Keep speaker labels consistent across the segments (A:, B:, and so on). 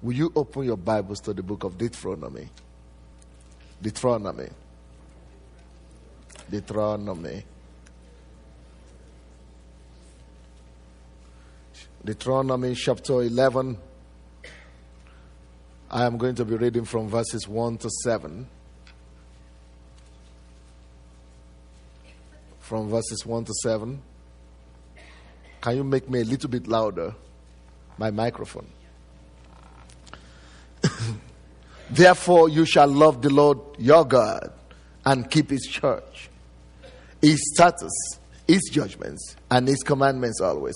A: Will you open your Bibles to the book of Deuteronomy? Deuteronomy. Deuteronomy chapter 11. I am going to be reading from verses 1 to 7. From verses 1 to 7. Can you make me a little bit louder? My microphone. Therefore you shall love the Lord your God and keep his church, his statutes, his judgments, and his commandments always.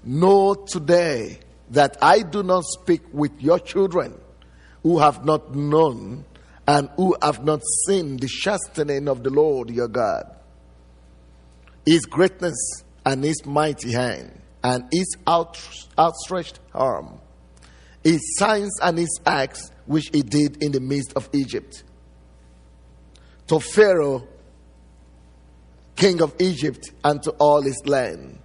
A: Know today that I do not speak with your children who have not known and who have not seen the chastening of the Lord your God, his greatness and his mighty hand and his outstretched arm, his signs and his acts which he did in the midst of Egypt. To Pharaoh, king of Egypt, and to all his land.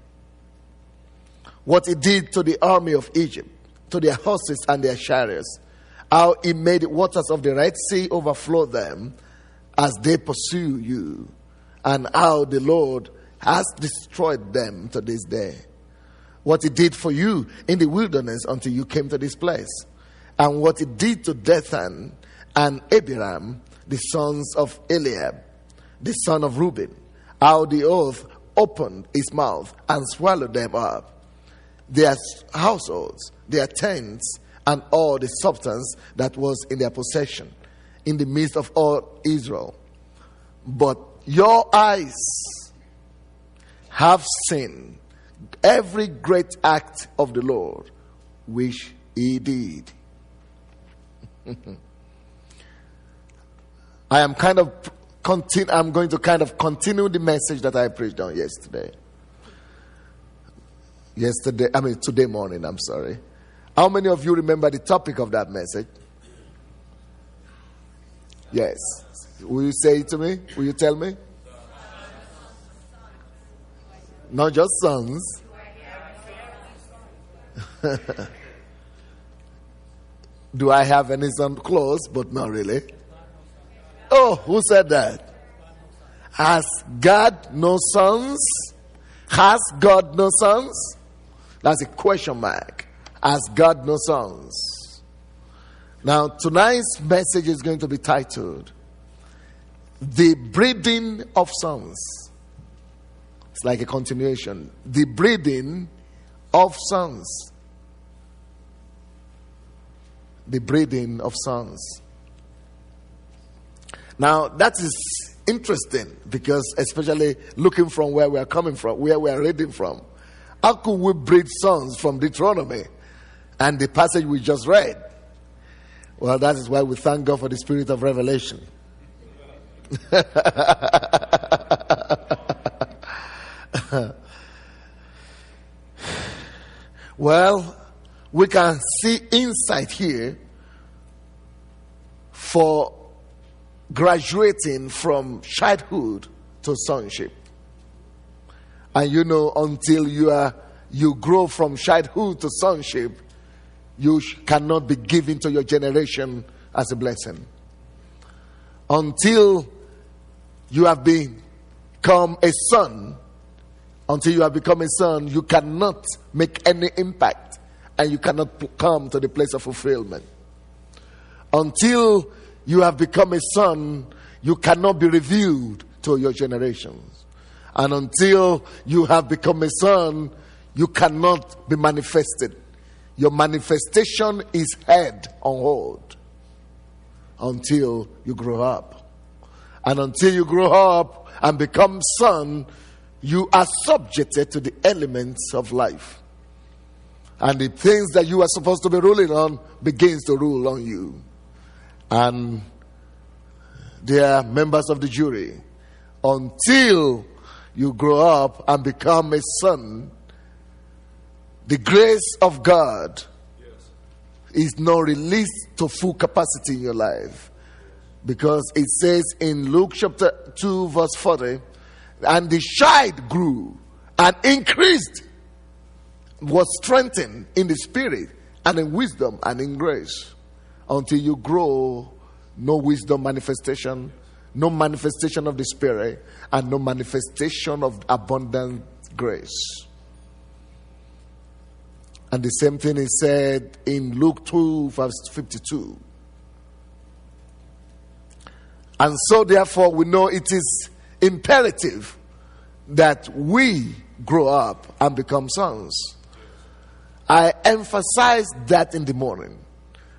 A: What he did to the army of Egypt, to their horses and their chariots, how he made the waters of the Red Sea overflow them as they pursue you, and how the Lord has destroyed them to this day. What he did for you in the wilderness until you came to this place, and what he did to Dathan and Abiram, the sons of Eliab, the son of Reuben, how the earth opened its mouth and swallowed them up, their households, their tents, and all the substance that was in their possession, in the midst of all Israel. But your eyes have seen every great act of the Lord which he did. I'm going to continue the message that I preached on yesterday. Today morning, I'm sorry. How many of you remember the topic of that message? Yes. Will you say it to me? Will you tell me? Not just sons. Do I have any son? Close, but not really. Oh, who said that? Has God no sons? Has God no sons? That's a question mark. Has God no sons? Now, tonight's message is going to be titled, The Breeding of Sons. It's like a continuation. The breeding of sons. The breeding of sons. Now, that is interesting because, especially looking from where we are coming from, where we are reading from, how could we breed sons from Deuteronomy and the passage we just read? Well, that is why we thank God for the spirit of revelation. Well, we can see insight here for graduating from childhood to sonship. And until you grow from childhood to sonship, you cannot be given to your generation as a blessing. Until you have become a son, you cannot make any impact and you cannot come to the place of fulfillment. Until you have become a son, you cannot be revealed to your generations. And until you have become a son, you cannot be manifested. Your manifestation is held on hold until you grow up. And until you grow up and become son, you are subjected to the elements of life. And the things that you are supposed to be ruling on begins to rule on you. And they are members of the jury. Until you grow up and become a son, the grace of God is not released to full capacity in your life. Because it says in Luke chapter 2 verse 40, and the child grew and increased, was strengthened in the spirit, and in wisdom and in grace, until you grow, no wisdom manifestation, no manifestation of the Spirit, and no manifestation of abundant grace. And the same thing is said in Luke 2 verse 52. And so therefore we know it is imperative that we grow up and become sons. I emphasized that in the morning,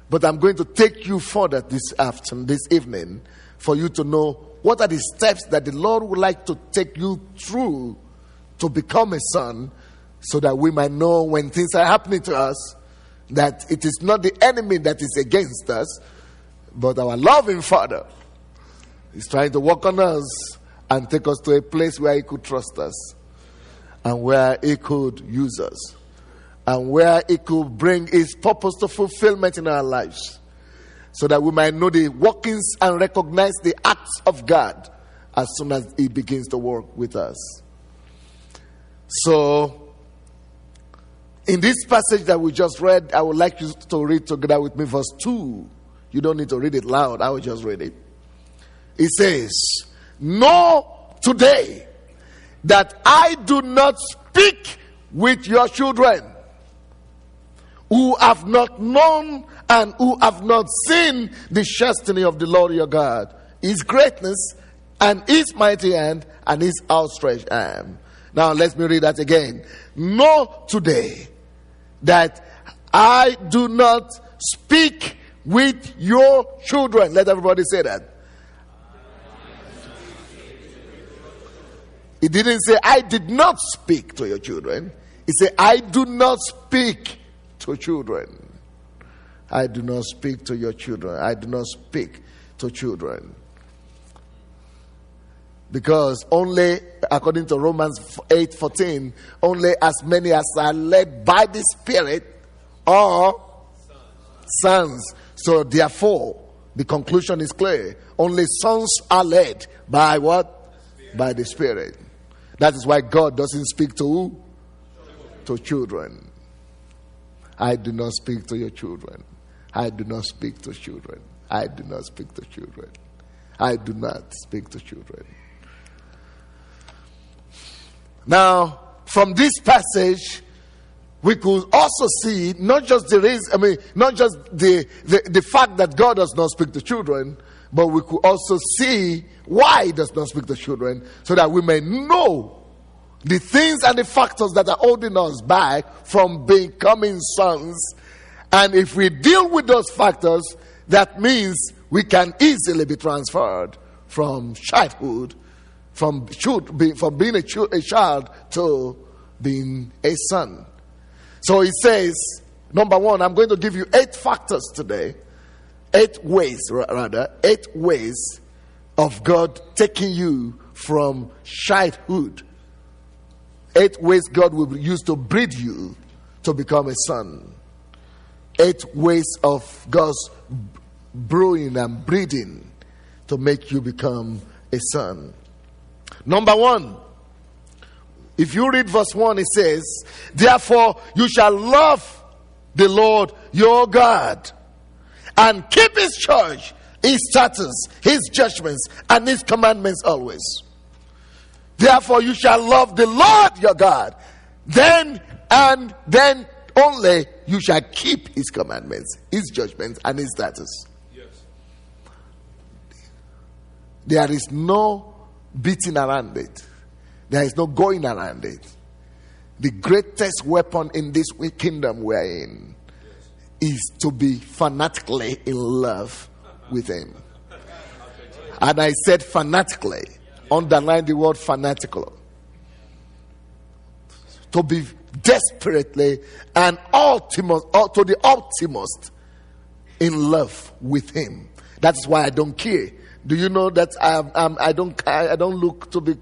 A: but I'm going to take you further this evening, for you to know what are the steps that the Lord would like to take you through to become a son, so that we might know when things are happening to us that it is not the enemy that is against us, but our loving Father is trying to work on us and take us to a place where He could trust us, and where He could use us, and where He could bring His purpose to fulfillment in our lives, so that we might know the workings and recognize the acts of God as soon as He begins to work with us. So, in this passage that we just read, I would like you to read together with me verse 2. You don't need to read it loud. I will just read it. It says, "Know today that I do not speak with your children, who have not known and who have not seen the chastening of the Lord your God, His greatness and His mighty hand and His outstretched arm." Now let me read that again. "Know today that I do not speak with your children." Let everybody say that. It didn't say, "I did not speak to your children." It said, "I do not speak to children." I do not speak to your children. I do not speak to children. Because only, according to Romans 8:14, only as many as are led by the Spirit are sons. So therefore, the conclusion is clear. Only sons are led by what? By the Spirit. That is why God doesn't speak to who? To children. I do not speak to your children. I do not speak to children. I do not speak to children. I do not speak to children. Now, from this passage, we could also see not just the fact that God does not speak to children, but we could also see why He does not speak to children, so that we may know the things and the factors that are holding us back from becoming sons. And if we deal with those factors, that means we can easily be transferred from childhood, from being a child to being a son. So it says, number one, I'm going to give you 8 factors today. 8 ways of God taking you from childhood. 8 ways God will use to breed you to become a son. 8 ways of God's brewing and breeding to make you become a son. Number 1, if you read verse 1, it says, "Therefore you shall love the Lord your God and keep His church, His statutes, His judgments, and His commandments always." Therefore you shall love the Lord your God. Then and then only you shall keep His commandments, His judgments, and His statutes. Yes. There is no beating around it. There is no going around it. The greatest weapon in this kingdom we're in is to be fanatically in love with Him. And I said fanatically. Underline the word fanatical. To be desperately and to the utmost in love with Him. That's why I don't care. Do you know that I don't look to be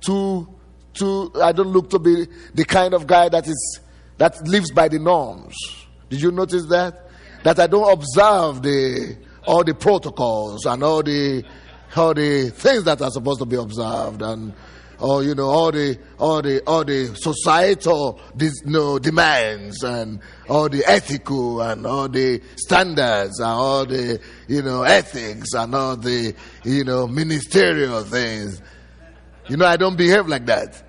A: I don't look to be the kind of guy that lives by the norms. Did you notice that? That I don't observe all the protocols and all the things that are supposed to be observed, and all the societal demands, and all the ethical, and all the standards, and all the ethics, and all the ministerial things. I don't behave like that.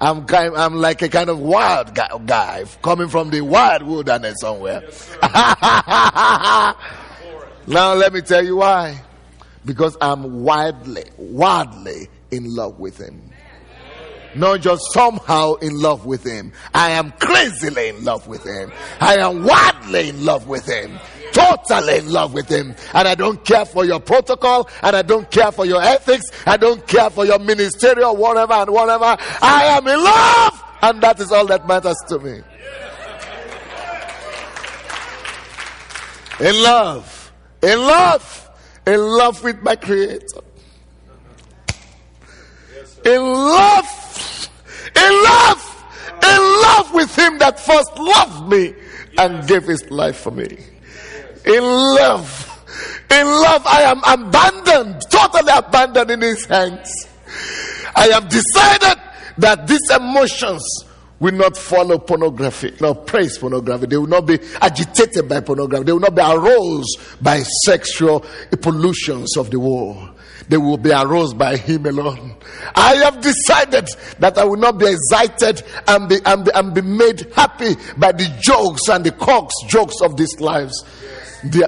A: I'm like a kind of wild guy coming from the wild wilderness somewhere. Now let me tell you why. Because I'm wildly in love with him. Not just somehow in love with him. I am crazily in love with him. I am wildly in love with him. Totally in love with him. And I don't care for your protocol, and I don't care for your ethics, I don't care for your ministerial whatever and whatever. I am in love, and that is all that matters to me. In love with my Creator. In love with him that first loved me and gave his life for me. In love, I am abandoned, totally abandoned in his hands. I have decided that these emotions will not follow pornography, not praise pornography. They will not be agitated by pornography. They will not be aroused by sexual pollutions of the world. They will be aroused by him alone. I have decided that I will not be excited and be made happy by the jokes and the jokes of these lives. He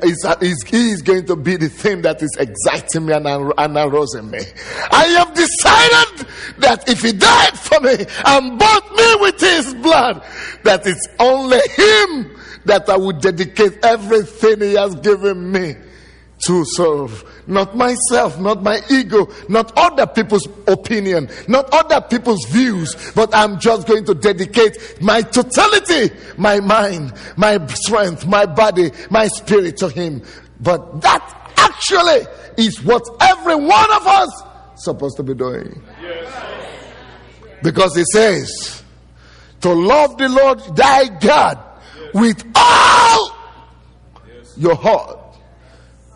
A: is going to be the thing that is exciting me and arousing me. I have decided that if he died for me and bought me with his blood, that it's only him that I would dedicate everything he has given me to serve. Not myself, not my ego, not other people's opinion, not other people's views, but I'm just going to dedicate my totality, my mind, my strength, my body, my spirit to him. But that actually is what every one of us is supposed to be doing. Because he says to love the Lord thy God with all your heart.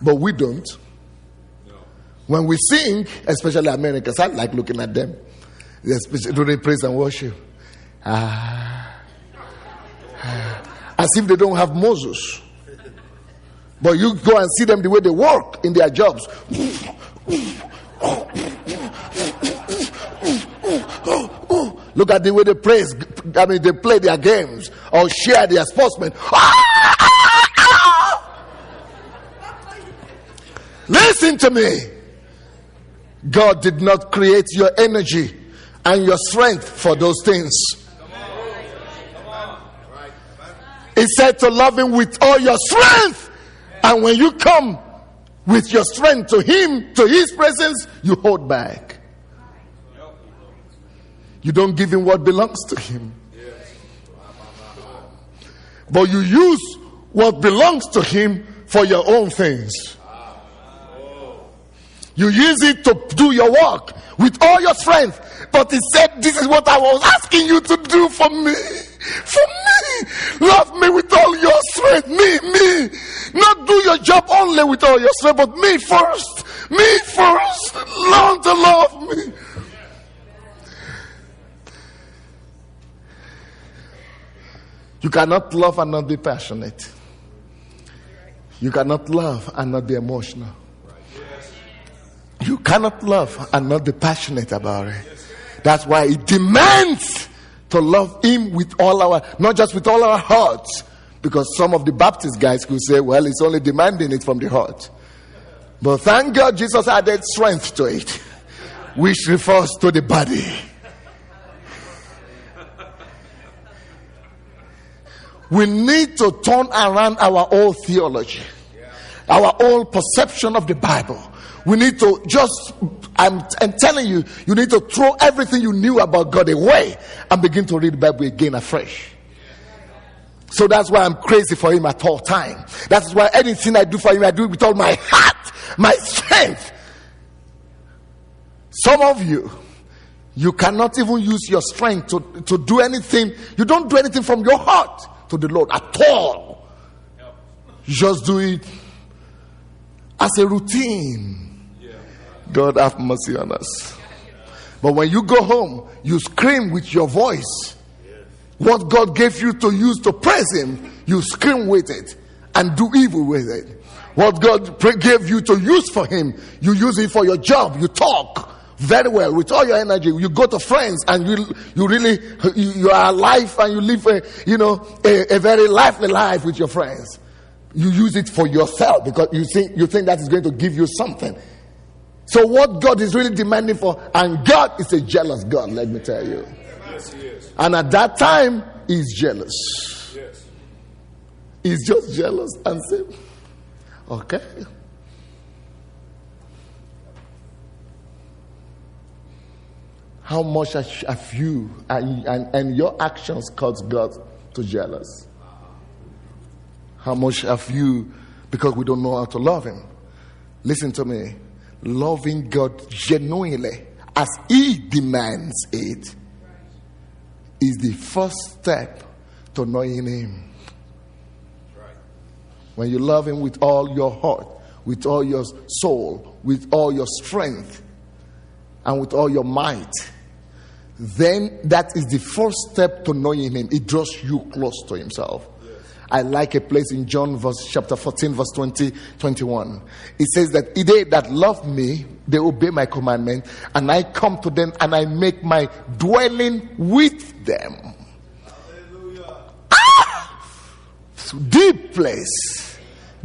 A: But we don't. When we sing, especially Americans, I like looking at them, especially during praise and worship. As if they don't have Moses. But you go and see them the way they work in their jobs. Look at the way they praise. They play their games or share their sportsmen. Listen to me. God did not create your energy and your strength for those things. He said to love him with all your strength. And when you come with your strength to him, to his presence, you hold back. You don't give him what belongs to him. But you use what belongs to him for your own things. You use it to do your work with all your strength. But he said, this is what I was asking you to do for me. For me. Love me with all your strength. Me. Not do your job only with all your strength, but me first. Me first. Learn to love me. You cannot love and not be passionate. You cannot love and not be emotional. You cannot love and not be passionate about it. That's why it demands to love him with all our, not just with all our hearts. Because some of the Baptist guys could say, well, it's only demanding it from the heart. But thank God Jesus added strength to it, which refers to the body. We need to turn around our old theology, our old perception of the Bible. We need to just, I'm telling you, you need to throw everything you knew about God away and begin to read the Bible again afresh. So that's why I'm crazy for him at all time. That's why anything I do for him, I do it with all my heart, my strength. Some of you cannot even use your strength to do anything. You don't do anything from your heart to the Lord at all. You just do it as a routine. God have mercy on us. But when you go home, you scream with your voice. What God gave you to use to praise him, you scream with it and do evil with it. What God gave you to use for him, you use it for your job. You talk very well with all your energy. You go to friends and you are alive and you live a very lively life with your friends. You use it for yourself because you think that is going to give you something. So what God is really demanding for, and God is a jealous God, let me tell you.
B: Yes, he is.
A: And at that time, he's jealous.
B: Yes.
A: He's just jealous and say, okay. How much have you and your actions caused God to jealous? How much have you, because we don't know how to love him? Listen to me. Loving God genuinely as he demands it is the first step to knowing him. When you love him with all your heart, with all your soul, with all your strength, and with all your might, then that is the first step to knowing him. It draws you close to himself. I like a place in John chapter 14 verse 21. It says that they that love me, they obey my commandment, and I come to them and I make my dwelling with them.
B: Hallelujah.
A: So deep place,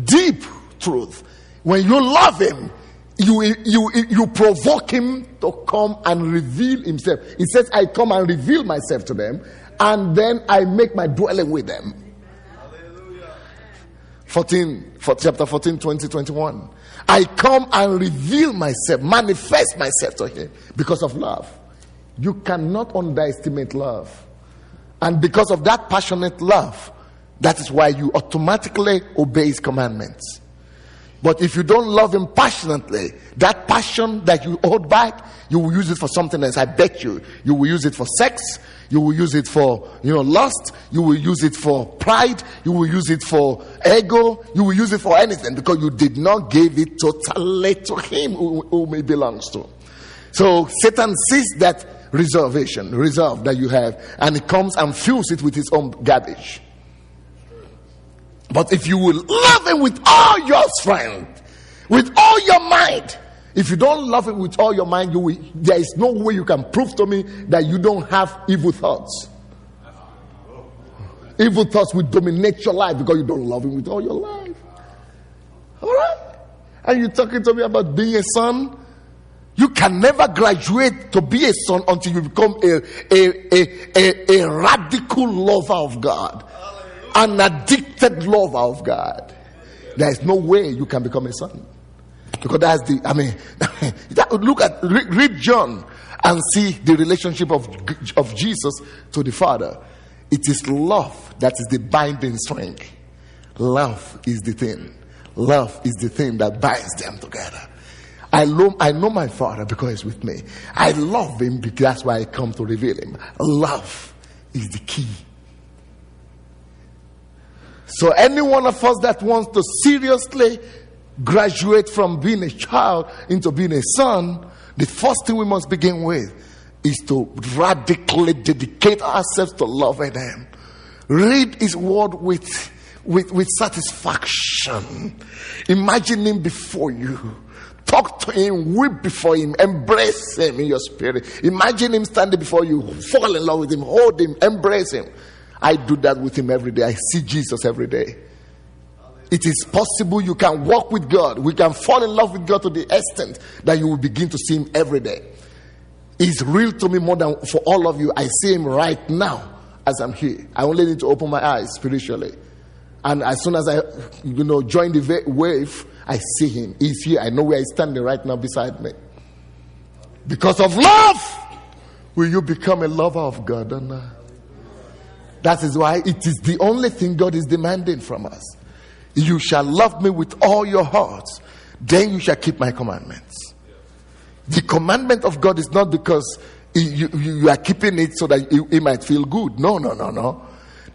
A: deep truth. When you love him, you provoke him to come and reveal himself. It says, I come and reveal myself to them, and then I make my dwelling with them. Chapter 14, 20, 21. I come and reveal myself, manifest myself to him because of love. You cannot underestimate love. And because of that passionate love, that is why you automatically obey his commandments. But if you don't love him passionately, that passion that you hold back, you will use it for something else. I bet you. You will use it for sex. You will use it for, lust. You will use it for pride. You will use it for ego. You will use it for anything because you did not give it totally to him whom it belongs to. So Satan sees that reserve that you have, and he comes and fills it with his own garbage. But if you will love him with all your strength, with all your might, if you don't love him with all your mind, there is no way you can prove to me that you don't have evil thoughts. Evil thoughts will dominate your life because you don't love him with all your life. All right? And you're talking to me about being a son? You can never graduate to be a son until you become a radical lover of God. An addicted lover of God. There is no way you can become a son. Because that's read John and see the relationship of Jesus to the Father. It is love that is the binding strength. Love is the thing. Love is the thing that binds them together. I know my Father because he's with me. I love him because that's why I come to reveal him. Love is the key. So any one of us that wants to seriously graduate from being a child into being a son, the first thing we must begin with is to radically dedicate ourselves to loving him. Read his word with satisfaction. Imagine him before you. Talk to him, weep before him, embrace him in your spirit. Imagine him standing before you, fall in love with him, hold him, embrace him. I do that with him every day. I see Jesus every day. It is possible you can walk with God. We can fall in love with God to the extent that you will begin to see him every day. He's real to me more than for all of you. I see him right now as I'm here. I only need to open my eyes spiritually. And as soon as I join the wave, I see him. He's here. I know where he's standing right now beside me. Because of love, will you become a lover of God or not? That is why it is the only thing God is demanding from us. You shall love me with all your heart, then you shall keep my commandments. The commandment of God is not because you are keeping it so that it might feel good. No.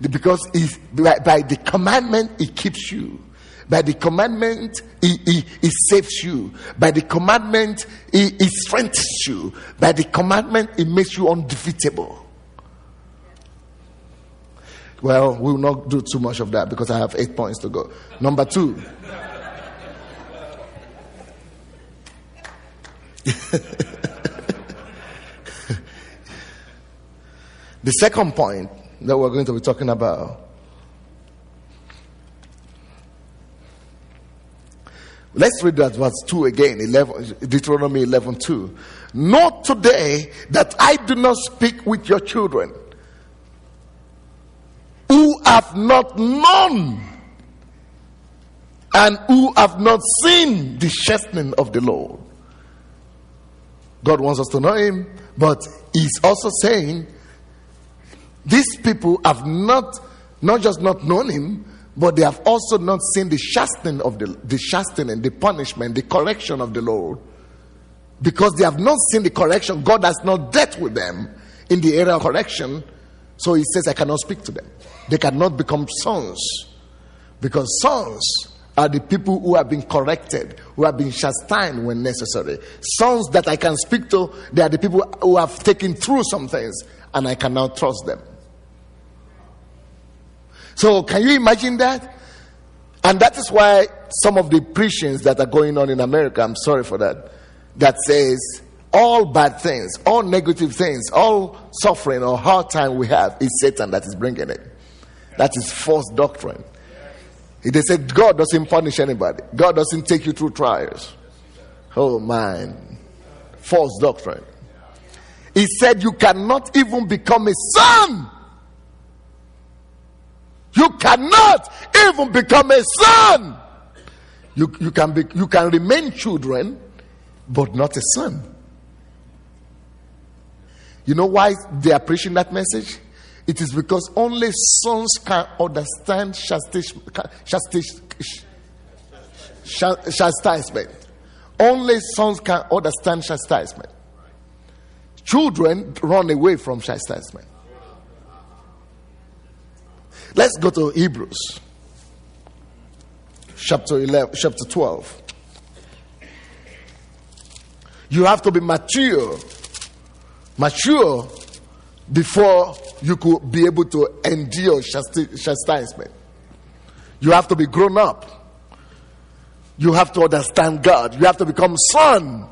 A: Because by the commandment, it keeps you. By the commandment, he saves you. By the commandment, he strengthens you. By the commandment, it makes you undefeatable. Well, we will not do too much of that because I have 8 points to go. Number 2. The second point that we're going to be talking about. Let's read that verse 2 again, Deuteronomy 11:2. Know today that I do not speak with your children who have not known and who have not seen the chastening of the Lord. God wants us to know him, but he's also saying these people have not just not known him, but they have also not seen the chastening of the chastening, the punishment, the correction of the Lord. Because they have not seen the correction, God has not dealt with them in the area of correction. So he says, I cannot speak to them. They cannot become sons. Because sons are the people who have been corrected, who have been chastised when necessary. Sons that I can speak to, they are the people who have taken through some things, and I cannot trust them. So can you imagine that? And that is why some of the preachings that are going on in America, I'm sorry for that, that says all bad things, all negative things, all suffering or hard time we have is Satan that is bringing it. That is false doctrine. They said God doesn't punish anybody. God doesn't take you through trials. Oh man. False doctrine. He said you cannot even become a son. You cannot even become a son. You can remain children, but not a son. You know why they are preaching that message? It is because only sons can understand chastisement. Only sons can understand chastisement. Children run away from chastisement. Let's go to Hebrews chapter 12. You have to be mature before you could be able to endure chastisement. You have to be grown up. You have to understand God. You have to become son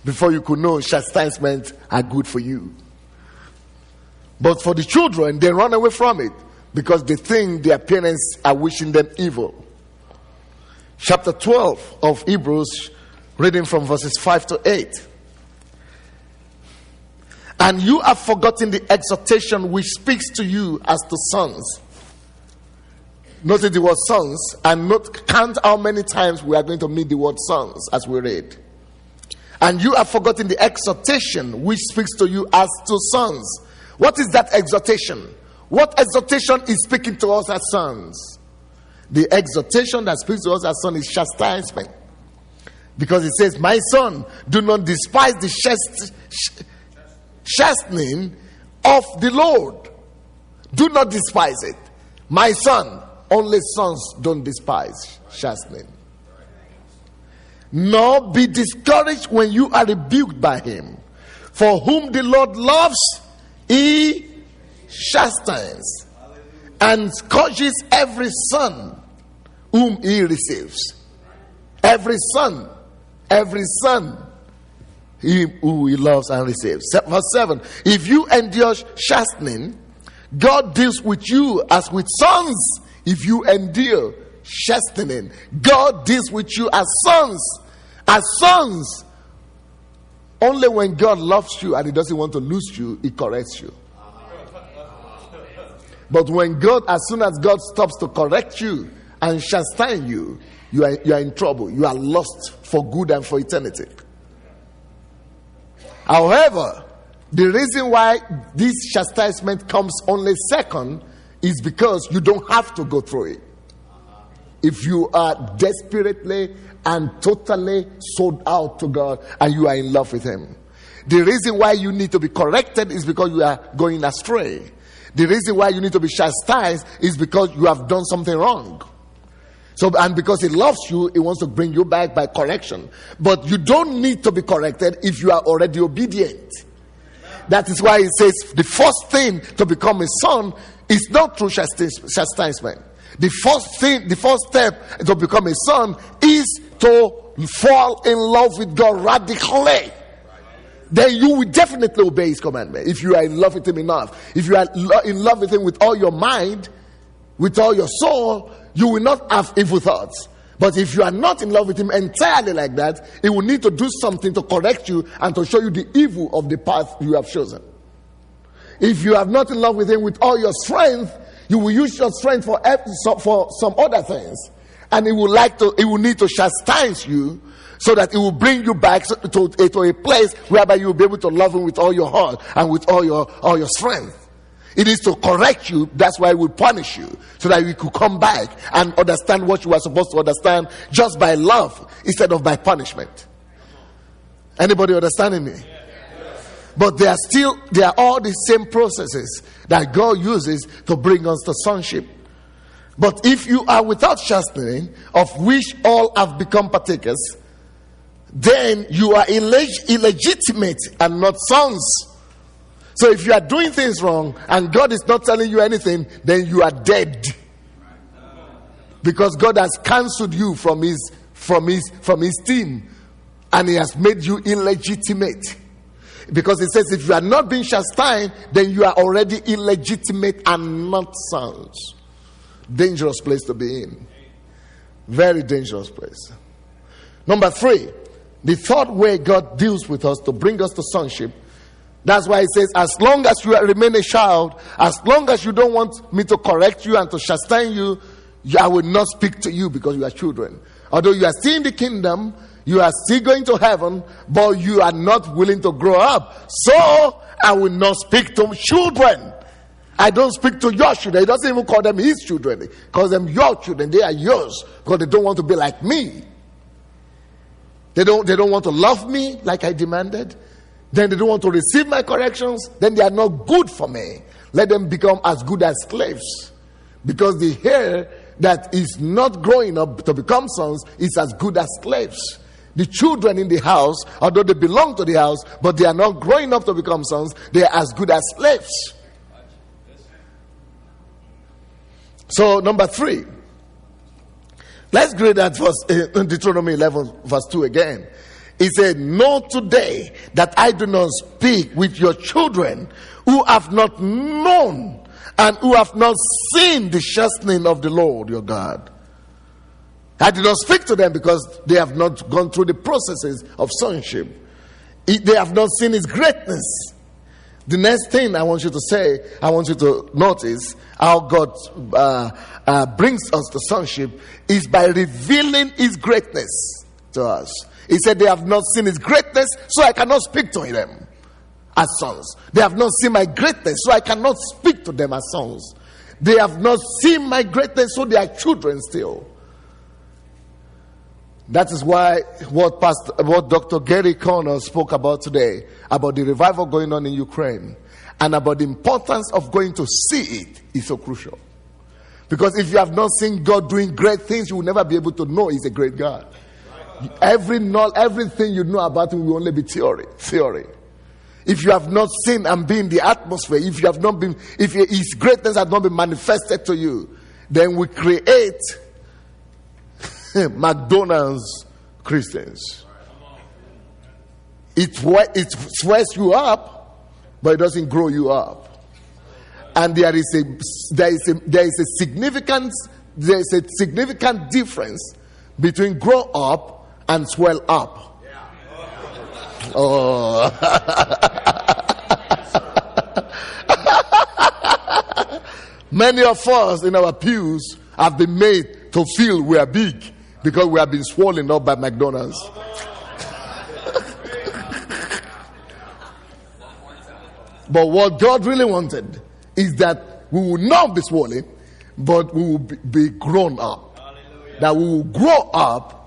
A: before you could know chastisement are good for you. But for the children, they run away from it because they think their parents are wishing them evil. Chapter 12 of Hebrews, reading from verses 5 to 8. And you have forgotten the exhortation which speaks to you as to sons. Notice the word sons, and count how many times we are going to meet the word sons as we read. And you have forgotten the exhortation which speaks to you as to sons. What is that exhortation? What exhortation is speaking to us as sons? The exhortation that speaks to us as sons is chastisement. Because it says, my son, do not despise the chastening of the Lord. Do not despise it. My son, only sons don't despise chastening. Nor be discouraged when you are rebuked by him. For whom the Lord loves, he chastens and scourges every son whom he receives. Every son who he loves and receives. Verse 7. If you endure chastening, God deals with you as with sons. If you endure chastening, God deals with you as sons. As sons. Only when God loves you and he doesn't want to lose you, he corrects you. But as soon as God stops to correct you and chastise you, you are in trouble. You are lost for good and for eternity. However, the reason why this chastisement comes only second is because you don't have to go through it. If you are desperately and totally sold out to God and you are in love with him. The reason why you need to be corrected is because you are going astray. The reason why you need to be chastised is because you have done something wrong. So, and because he loves you, he wants to bring you back by correction. But you don't need to be corrected if you are already obedient. That is why he says the first thing to become a son is not through chastisement. The first step to become a son is to fall in love with God radically. Then you will definitely obey his commandment. If you are in love with him enough, if you are in love with him with all your mind, with all your soul, you will not have evil thoughts. But if you are not in love with him entirely like that, he will need to do something to correct you and to show you the evil of the path you have chosen. If you are not in love with him with all your strength, you will use your strength for some other things. And he will need to chastise you so that it will bring you back to a place whereby you will be able to love him with all your heart and with all your strength. It is to correct you. That's why he will punish you, so that you could come back and understand what you are supposed to understand just by love instead of by punishment. Anybody understanding me? But they are all the same processes that God uses to bring us to sonship. But if you are without chastening, of which all have become partakers, then you are illegitimate and not sons. So if you are doing things wrong and God is not telling you anything, then you are dead. Because God has cancelled you from his team, and he has made you illegitimate. Because it says if you are not being chastised, then you are already illegitimate and not sons. Dangerous place to be in. Very dangerous place. Number 3, the third way God deals with us to bring us to sonship. That's why it says, as long as you remain a child, as long as you don't want me to correct you and to chastise you, I will not speak to you because you are children. Although you are still in the kingdom, you are still going to heaven, but you are not willing to grow up. So I will not speak to children. I don't speak to your children. He doesn't even call them his children. He calls them your children. They are yours because they don't want to be like me. They don't want to love me like I demanded. Then they don't want to receive my corrections. Then they are not good for me. Let them become as good as slaves. Because the hair that is not growing up to become sons is as good as slaves. The children in the house, although they belong to the house, but they are not growing up to become sons, they are as good as slaves. So, number 3. Let's read that verse in Deuteronomy 11, verse 2 again. He said, know today that I do not speak with your children who have not known and who have not seen the chastening of the Lord your God. I did not speak to them because they have not gone through the processes of sonship. They have not seen his greatness. The next thing I want you to notice how God brings us to sonship is by revealing his greatness to us. He said they have not seen his greatness, so I cannot speak to them as sons. They have not seen my greatness, so I cannot speak to them as sons. They have not seen my greatness, so they are children still. That is why what Dr. Gary Connor spoke about today, about the revival going on in Ukraine, and about the importance of going to see it, is so crucial. Because if you have not seen God doing great things, you will never be able to know he's a great God. Everything you know about him will only be theory. If you have not seen and been in the atmosphere, if his greatness has not been manifested to you, then we create McDonald's Christians. It sweats you up, but it doesn't grow you up. And there is a significant difference between grow up and swell up. Oh. Many of us in our pews have been made to feel we are big because we have been swollen up by McDonald's. But what God really wanted is that we will not be swollen, but we will be grown up. That we will grow up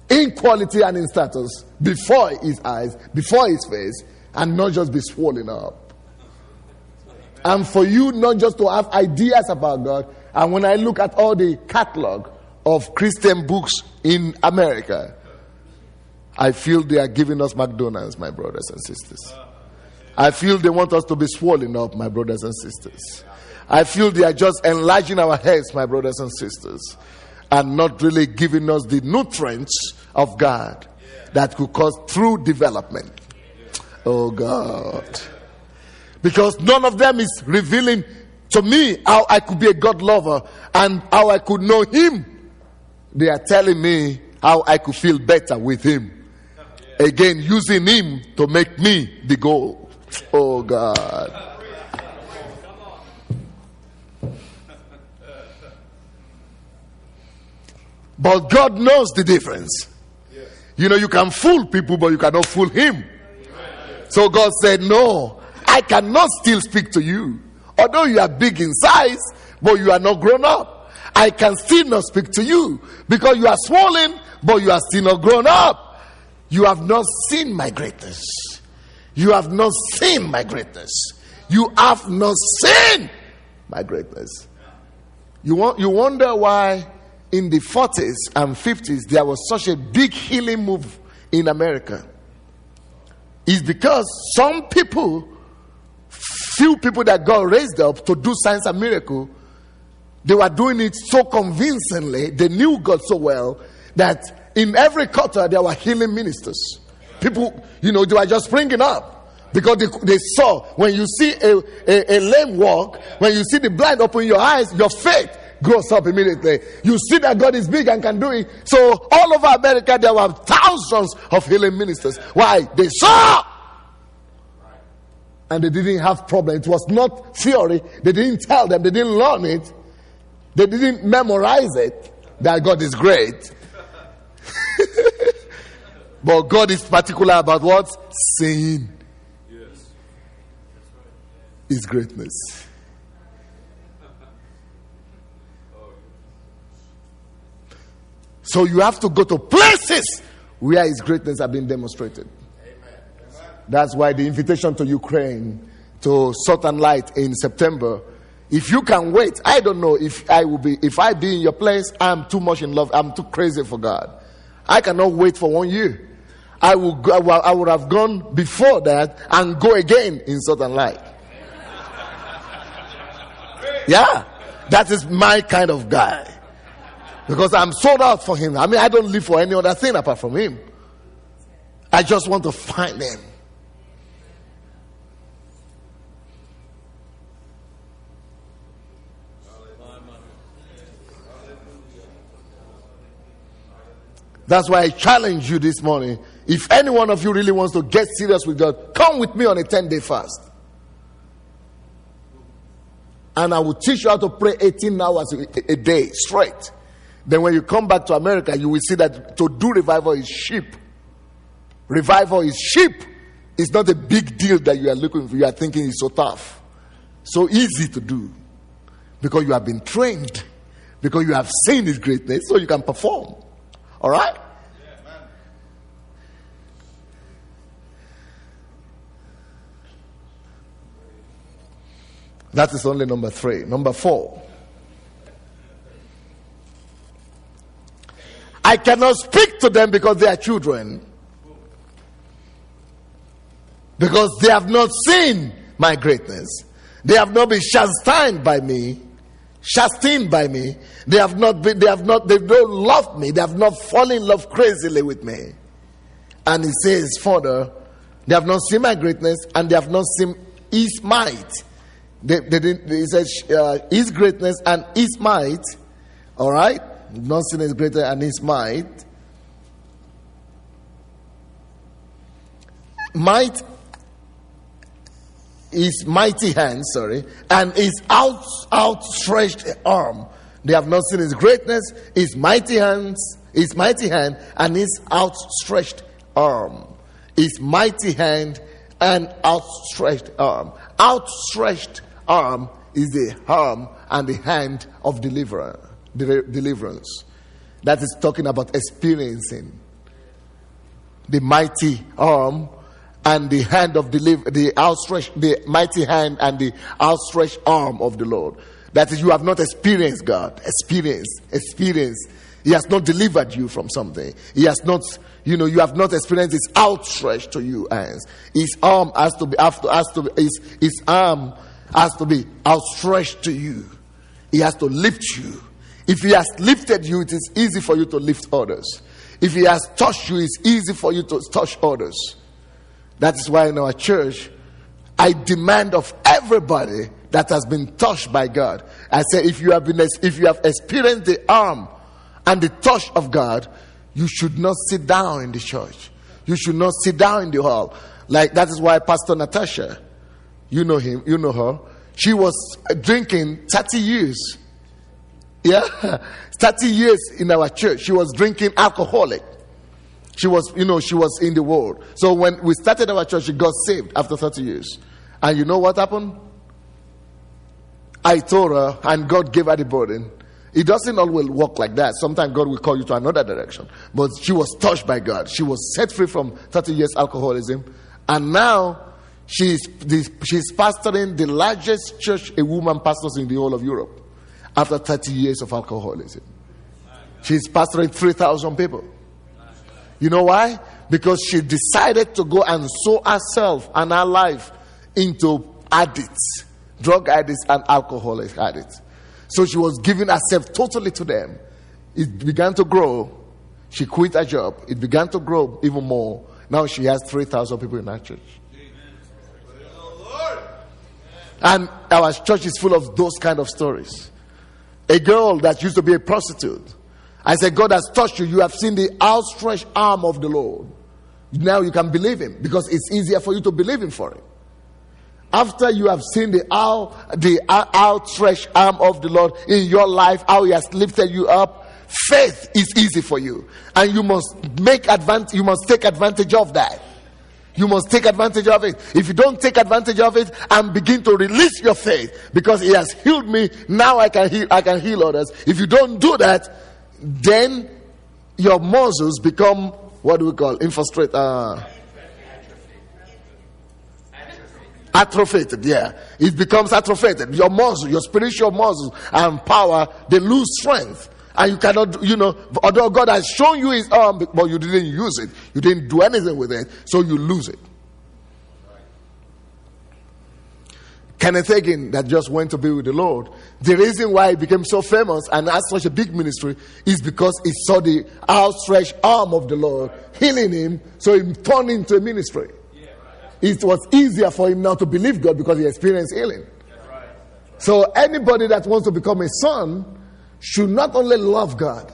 A: in quality and in status before his eyes, before his face, and not just be swollen up. And for you not just to have ideas about God. And when I look at all the catalog of Christian books in America, I feel they are giving us McDonald's, my brothers and sisters. I feel they want us to be swollen up, my brothers and sisters. I feel they are just enlarging our heads, my brothers and sisters, and not really giving us the nutrients of God that could cause true development. Oh God. Because none of them is revealing to me how I could be a God lover and how I could know Him. They are telling me how I could feel better with Him. Again, using Him to make me the goal. Oh God. But God knows the difference. You know, you can fool people, but you cannot fool Him. So God said, no, I cannot still speak to you. Although you are big in size, but you are not grown up. I can still not speak to you because you are swollen, but you are still not grown up. You have not seen my greatness. You have not seen my greatness. You have not seen my greatness. You wonder why in the 40s and 50s there was such a big healing move in America. It's because some people, few people that God raised up to do signs and miracles, they were doing it so convincingly, they knew God so well, that in every quarter there were healing ministers. People, they were just springing up. Because they saw, when you see a lame walk, when you see the blind open your eyes, your faith grows up immediately. You see that God is big and can do it. So all over America there were thousands of healing ministers. Why? They saw! And they didn't have problem. It was not theory. They didn't tell them. They didn't learn it. They didn't memorize it. That God is great. But God is particular about what? Saying His greatness. So you have to go to places where His greatness has been demonstrated. That's why the invitation to Ukraine, to Southern Light in September, if you can wait, I don't know if I be in your place, I'm too much in love, I'm too crazy for God. I cannot wait for 1 year. I would have gone before that and go again in Southern Light. Yeah, that is my kind of guy. Because I'm sold out for Him. I mean, I don't live for any other thing apart from Him. I just want to find Him. That's why I challenge you this morning. If any one of you really wants to get serious with God, come with me on a 10-day fast. And I will teach you how to pray 18 hours a day straight. Then when you come back to America, you will see that to do revival is cheap. Revival is cheap. It's not a big deal that you are looking for. You are thinking it's so tough. So easy to do. Because you have been trained. Because you have seen His greatness, so you can perform. All right? That is only number 3. Number 4. I cannot speak to them because they are children. Because they have not seen my greatness. They have not been chastened by me. They don't love me. They have not fallen in love crazily with me. And he says further, they have not seen my greatness and they have not seen His might. He says His greatness and His might. All right? Not seen His greater and His might. Might His mighty hand, and His outstretched arm. They have not seen His greatness, His mighty hand, and His outstretched arm. His mighty hand and outstretched arm. Outstretched arm is the arm and the hand of deliverance. That is talking about experiencing the mighty arm and the hand of the mighty hand and the outstretched arm of the Lord. That is, you have not experienced God. Experience. He has not delivered you from something. He has not, you have not experienced his outstretched to you hands. His arm his arm has to be outstretched to you. He has to lift you. If he has lifted you, it is easy for you to lift others. If he has touched you, it's easy for you to touch others. That is why in our church, I demand of everybody that has been touched by God. I say, if you have experienced the arm and the touch of God, you should not sit down in the church. You should not sit down in the hall. Like, that is why Pastor Natasha, you know her. She was drinking 30 years. Yeah, 30 years in our church. She was drinking alcoholic. She was in the world. So when we started our church, she got saved after 30 years. And you know what happened? I told her, and God gave her the burden. It doesn't always work like that. Sometimes God will call you to another direction. But she was touched by God. She was set free from 30 years alcoholism. And now she's pastoring the largest church a woman pastors in the whole of Europe. After 30 years of alcoholism. She's pastoring 3,000 people. You know why? Because she decided to go and sow herself and her life into addicts, drug addicts and alcoholic addicts. So she was giving herself totally to them. It began to grow. She quit her job. It began to grow even more. Now she has 3,000 people in her church. And our church is full of those kind of stories. A girl that used to be a prostitute. I said, God has touched you. You have seen the outstretched arm of the Lord. Now you can believe him because it's easier for you to believe him for it. After you have seen the outstretched arm of the Lord in your life, how he has lifted you up, faith is easy for you. And you must take advantage of that. You must take advantage of it. If you don't take advantage of it and begin to release your faith, because he has healed me, now I can heal others. If you don't do that, then your muscles become, what do we call, atrophied. Yeah, it becomes atrophied. Your muscles, your spiritual muscles and power, they lose strength. And you cannot, although God has shown you his arm, but you didn't use it. You didn't do anything with it, so you lose it. Kenneth Hagin, that just went to be with the Lord, the reason why he became so famous and had such a big ministry is because he saw the outstretched arm of the Lord healing him, so he turned into a ministry. It was easier for him now to believe God because he experienced healing. So anybody that wants to become a son should not only love God,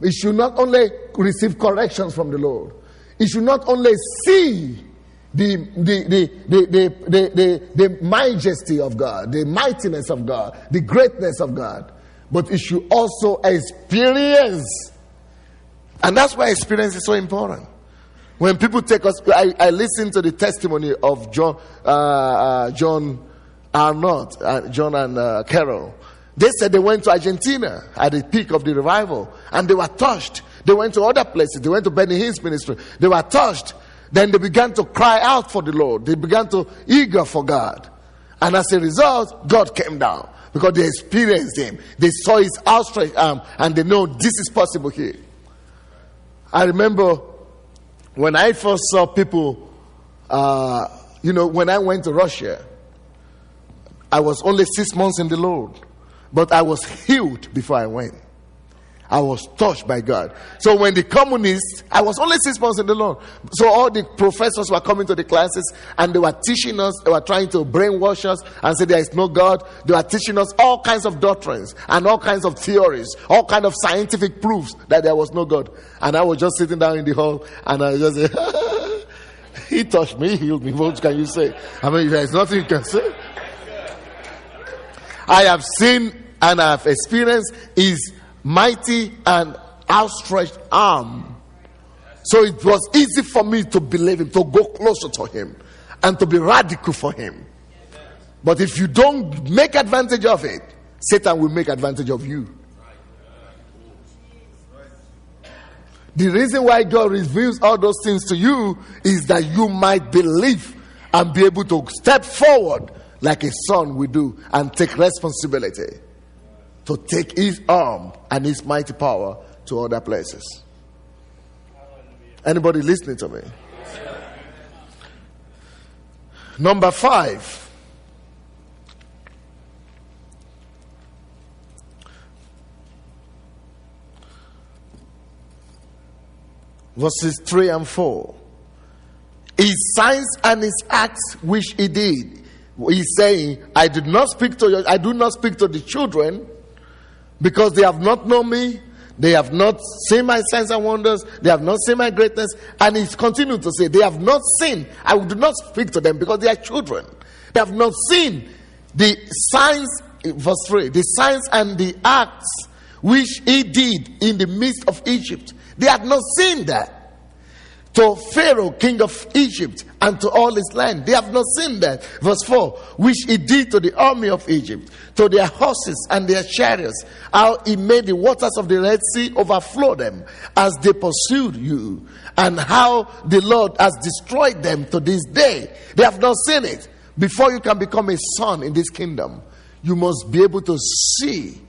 A: he should not only receive corrections from the Lord, he should not only see the majesty of God, the mightiness of God, the greatness of God, but he should also experience. And that's why experience is so important. When people take us, I listen to the testimony of John Arnott, John and Carol. They said they went to Argentina at the peak of the revival and they were touched. They went to other places. They went to Benny Hinn's ministry. They were touched. Then they began to cry out for the Lord. They began to eager for God. And as a result, God came down because they experienced him. They saw his outstretched arm and they know this is possible here. I remember when I first saw people, when I went to Russia, I was only 6 months in the Lord. But I was healed before I went. I was touched by God. So when the communists, I was only 6 months in the Lord. So all the professors were coming to the classes and they were teaching us, they were trying to brainwash us and say there is no God. They were teaching us all kinds of doctrines and all kinds of theories, all kinds of scientific proofs that there was no God. And I was just sitting down in the hall and I just said, he touched me, he healed me. What can you say? I mean, there's nothing you can say. I have seen and I have experienced his mighty and outstretched arm. So it was easy for me to believe him, to go closer to him, and to be radical for him. But if you don't make advantage of it, Satan will make advantage of you. The reason why God reveals all those things to you is that you might believe and be able to step forward like a son will do and take responsibility to take his arm and his mighty power to other places. Anybody listening to me? Number 5. Verses 3 and 4. His signs and his acts which he did. He's saying, I do not speak to the children, because they have not known me. They have not seen my signs and wonders. They have not seen my greatness. And he's continued to say, they have not seen. I do not speak to them because they are children. They have not seen the signs, verse 3, the signs and the acts which he did in the midst of Egypt. They had not seen that. To Pharaoh, king of Egypt, and to all his land. They have not seen that. Verse 4, which he did to the army of Egypt, to their horses and their chariots, how he made the waters of the Red Sea overflow them as they pursued you, and how the Lord has destroyed them to this day. They have not seen it. Before you can become a son in this kingdom, you must be able to see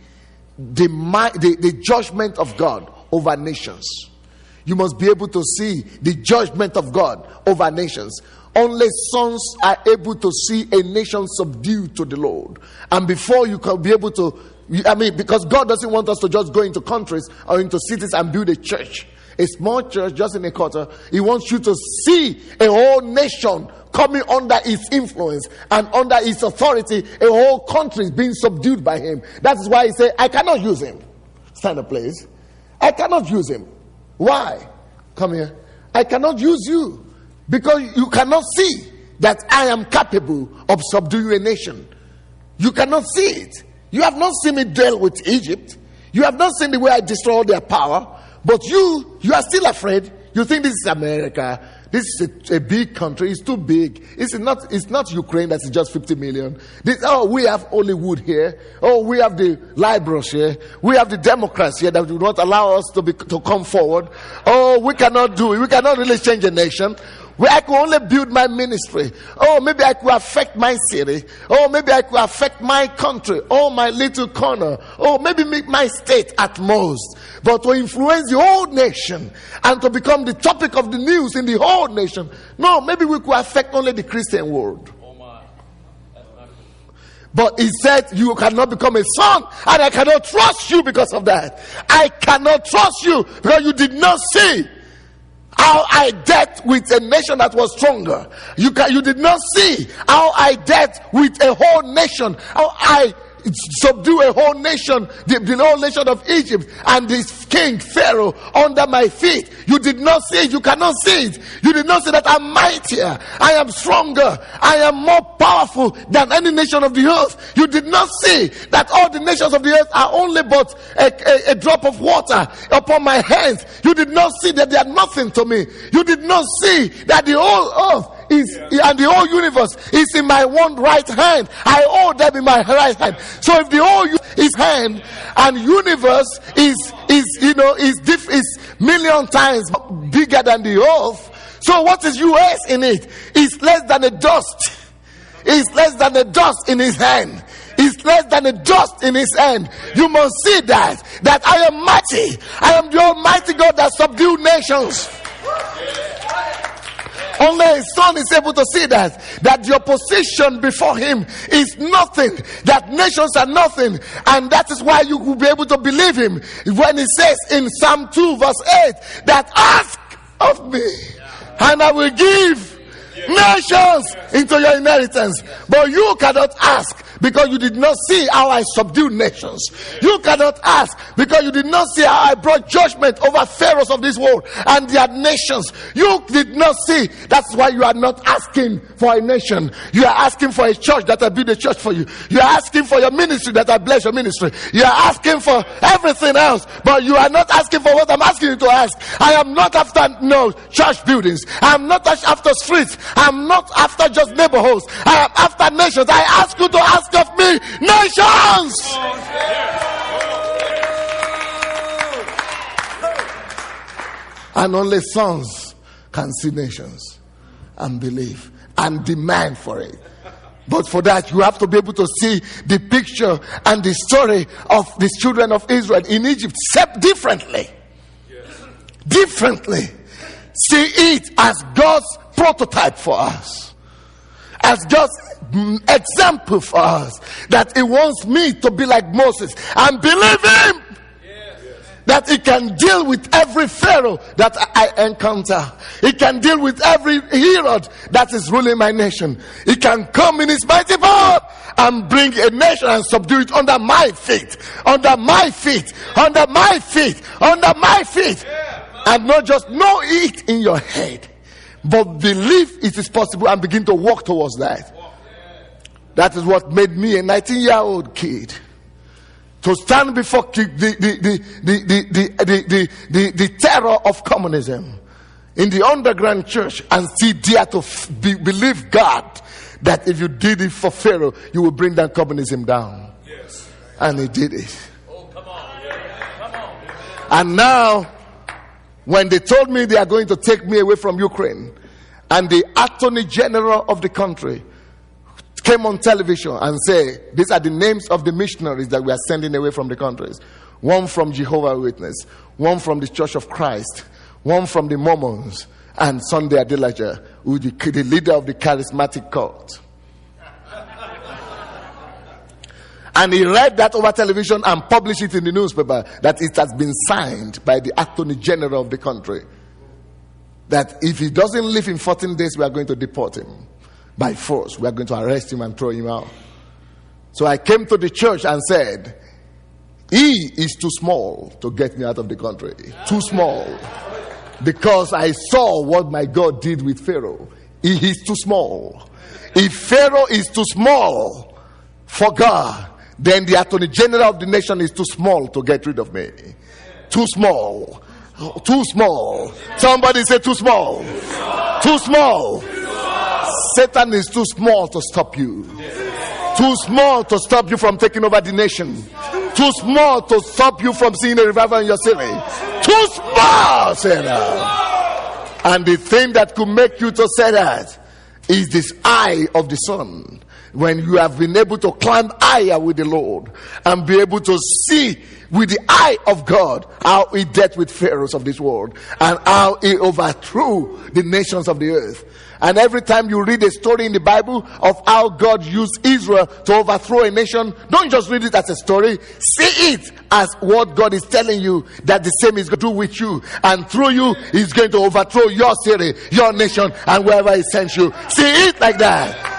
A: the judgment of God over nations. You must be able to see the judgment of God over nations. Only sons are able to see a nation subdued to the Lord. And before you can be able to, because God doesn't want us to just go into countries or into cities and build a church, a small church just in a quarter. He wants you to see a whole nation coming under his influence and under his authority. A whole country is being subdued by him. That is why he said, I cannot use him. Stand up, please. I cannot use him. Why? Come here. I cannot use you because you cannot see that I am capable of subduing a nation. You cannot see it. You have not seen me deal with Egypt. You have not seen the way I destroy all their power. But you are still afraid. You think this is America. This is a big country. It's too big. It's not Ukraine that is just 50 million. We have Hollywood here. We have the liberals here. We have the Democrats here that do not allow us to come forward. We cannot do it. We cannot really change a nation. I could only build my ministry. Maybe I could affect my city. Maybe I could affect my country. My little corner. Maybe my state at most. But to influence the whole nation and to become the topic of the news in the whole nation. No, maybe we could affect only the Christian world. But he said, you cannot become a son, and I cannot trust you because of that. I cannot trust you because you did not see how I dealt with a nation that was stronger. You did not see how I dealt with a whole nation, how I subdue a whole nation, the whole nation of Egypt, and this king Pharaoh under my feet. You did not see it. You cannot see it. You did not see that I'm mightier, I am stronger, I am more powerful than any nation of the earth. You did not see that all the nations of the earth are only but a drop of water upon my hands. You did not see that they are nothing to me. You did not see that the whole earth and the whole universe is in my one right hand. I hold them in my right hand. So if the whole is hand and universe is million times bigger than the earth, so what is US in it? It's less than a dust. It's less than a dust in his hand. It's less than a dust in his hand. You must see that I am mighty. I am the Almighty God that subdued nations. Only his son is able to see that your position before him is nothing, that nations are nothing, and that is why you will be able to believe him when he says in Psalm 2 verse 8 that ask of me and I will give nations into your inheritance. But you cannot ask because you did not see how I subdued nations. You cannot ask because you did not see how I brought judgment over pharaohs of this world and their nations. You did not see. That's why you are not asking for a nation. You are asking for a church that I build a church for you. You are asking for your ministry that I bless your ministry. You are asking for everything else, but you are not asking for what I'm asking you to ask. I am not after church buildings. I am not after streets. I am not after just neighborhoods. I am after nations. I ask you to ask of me nations. And only sons can see nations and believe and demand for it. But for that, you have to be able to see the picture and the story of the children of Israel in Egypt differently. differently. See it as God's prototype for us, as God's example for us, that He wants me to be like Moses and believe Him. That He can deal with every Pharaoh that I encounter. He can deal with every Herod that is ruling my nation. He can come in His mighty power and bring a nation and subdue it under my feet. Under my feet. Under my feet. Under my feet. And not just know it in your head, but believe it is possible and begin to walk towards that. That is what made me a 19-year-old kid to stand before the terror of communism in the underground church and see dare to believe God that if you did it for Pharaoh, you will bring down communism down. Yes. And He did it. Oh, come on. Come on. And now, when they told me they are going to take me away from Ukraine, and the Attorney General of the country came on television and said, these are the names of the missionaries that we are sending away from the countries. One from Jehovah's Witness, one from the Church of Christ, one from the Mormons, and Sunday Adelaja, who is the leader of the charismatic cult. And he read that over television and published it in the newspaper that it has been signed by the Attorney General of the country, that if he doesn't live in 14 days, we are going to deport him. By force, we are going to arrest him and throw him out. So I came to the church and said, he is too small to get me out of the country. Too small. Because I saw what my God did with Pharaoh. He is too small. If Pharaoh is too small for God, then the Attorney General of the nation is too small to get rid of me. Too small. Too small. Somebody say too small. Too small. Satan is too small to stop you. Too small to stop you from taking over the nation. Too small to stop you from seeing a revival in your city. Too small, Satan. And the thing that could make you to say that is this eye of the sun. When you have been able to climb higher with the Lord and be able to see with the eye of God how He dealt with pharaohs of this world and how He overthrew the nations of the earth. And every time you read a story in the Bible of how God used Israel to overthrow a nation, don't just read it as a story. See it as what God is telling you, that the same is going to do with you. And through you, He's going to overthrow your city, your nation, and wherever He sends you. See it like that.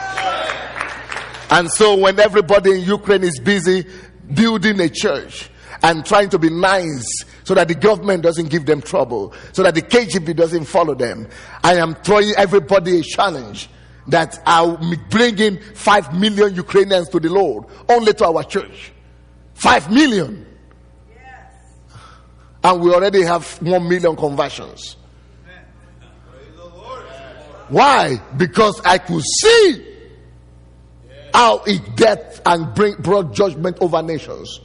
A: And so when everybody in Ukraine is busy building a church and trying to be nice so that the government doesn't give them trouble, so that the KGB doesn't follow them, I am throwing everybody a challenge that I'll bring in 5 million Ukrainians to the Lord, only to our church. 5 million. Yes. And we already have 1 million conversions. Why? Because I could see how it dealt and brought judgment over nations.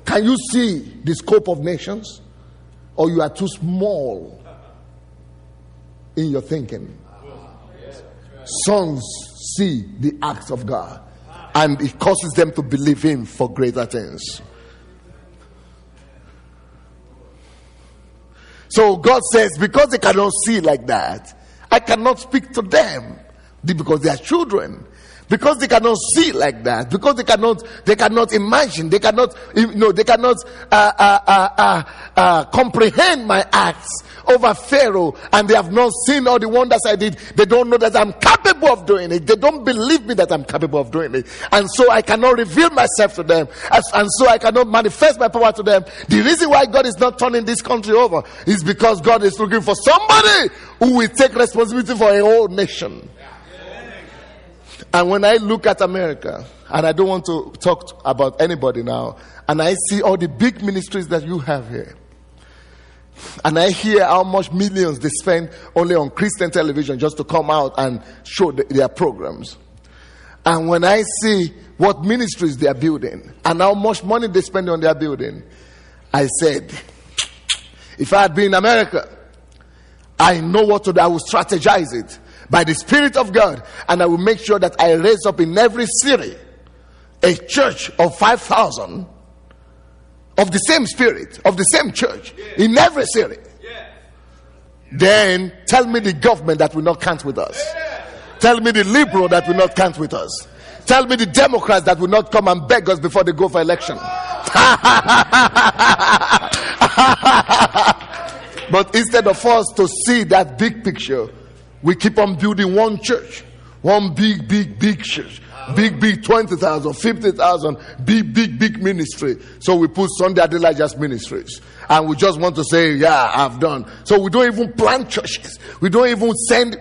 A: Can you see the scope of nations? Or you are too small in your thinking? Sons see the acts of God, and it causes them to believe Him for greater things. So God says, because they cannot see like that, I cannot speak to them, because they are children. Because they cannot see like that, because they cannot imagine, they cannot comprehend my acts over Pharaoh, and they have not seen all the wonders I did. They don't know that I'm capable of doing it. They don't believe me that I'm capable of doing it, and so I cannot reveal myself to them, and so I cannot manifest my power to them. The reason why God is not turning this country over is because God is looking for somebody who will take responsibility for a whole nation. And when I look at America, and I don't want to talk about anybody now, and I see all the big ministries that you have here, and I hear how much millions they spend only on Christian television just to come out and show their programs, and when I see what ministries they are building and how much money they spend on their building, I said, if I had been in America, I know what to do. I will strategize it by the Spirit of God, and I will make sure that I raise up in every city a church of 5,000 of the same spirit, of the same church, in every city. Then tell me the government that will not count with us. Tell me the liberal that will not count with us. Tell me the Democrats that will not come and beg us before they go for election. But instead of us to see that big picture, we keep on building one church, one big church, big 20,000, 50,000, big ministry. So we put Sunday Adelaja's ministries, and we just want to say, yeah, I've done. So we don't even plant churches. We don't even send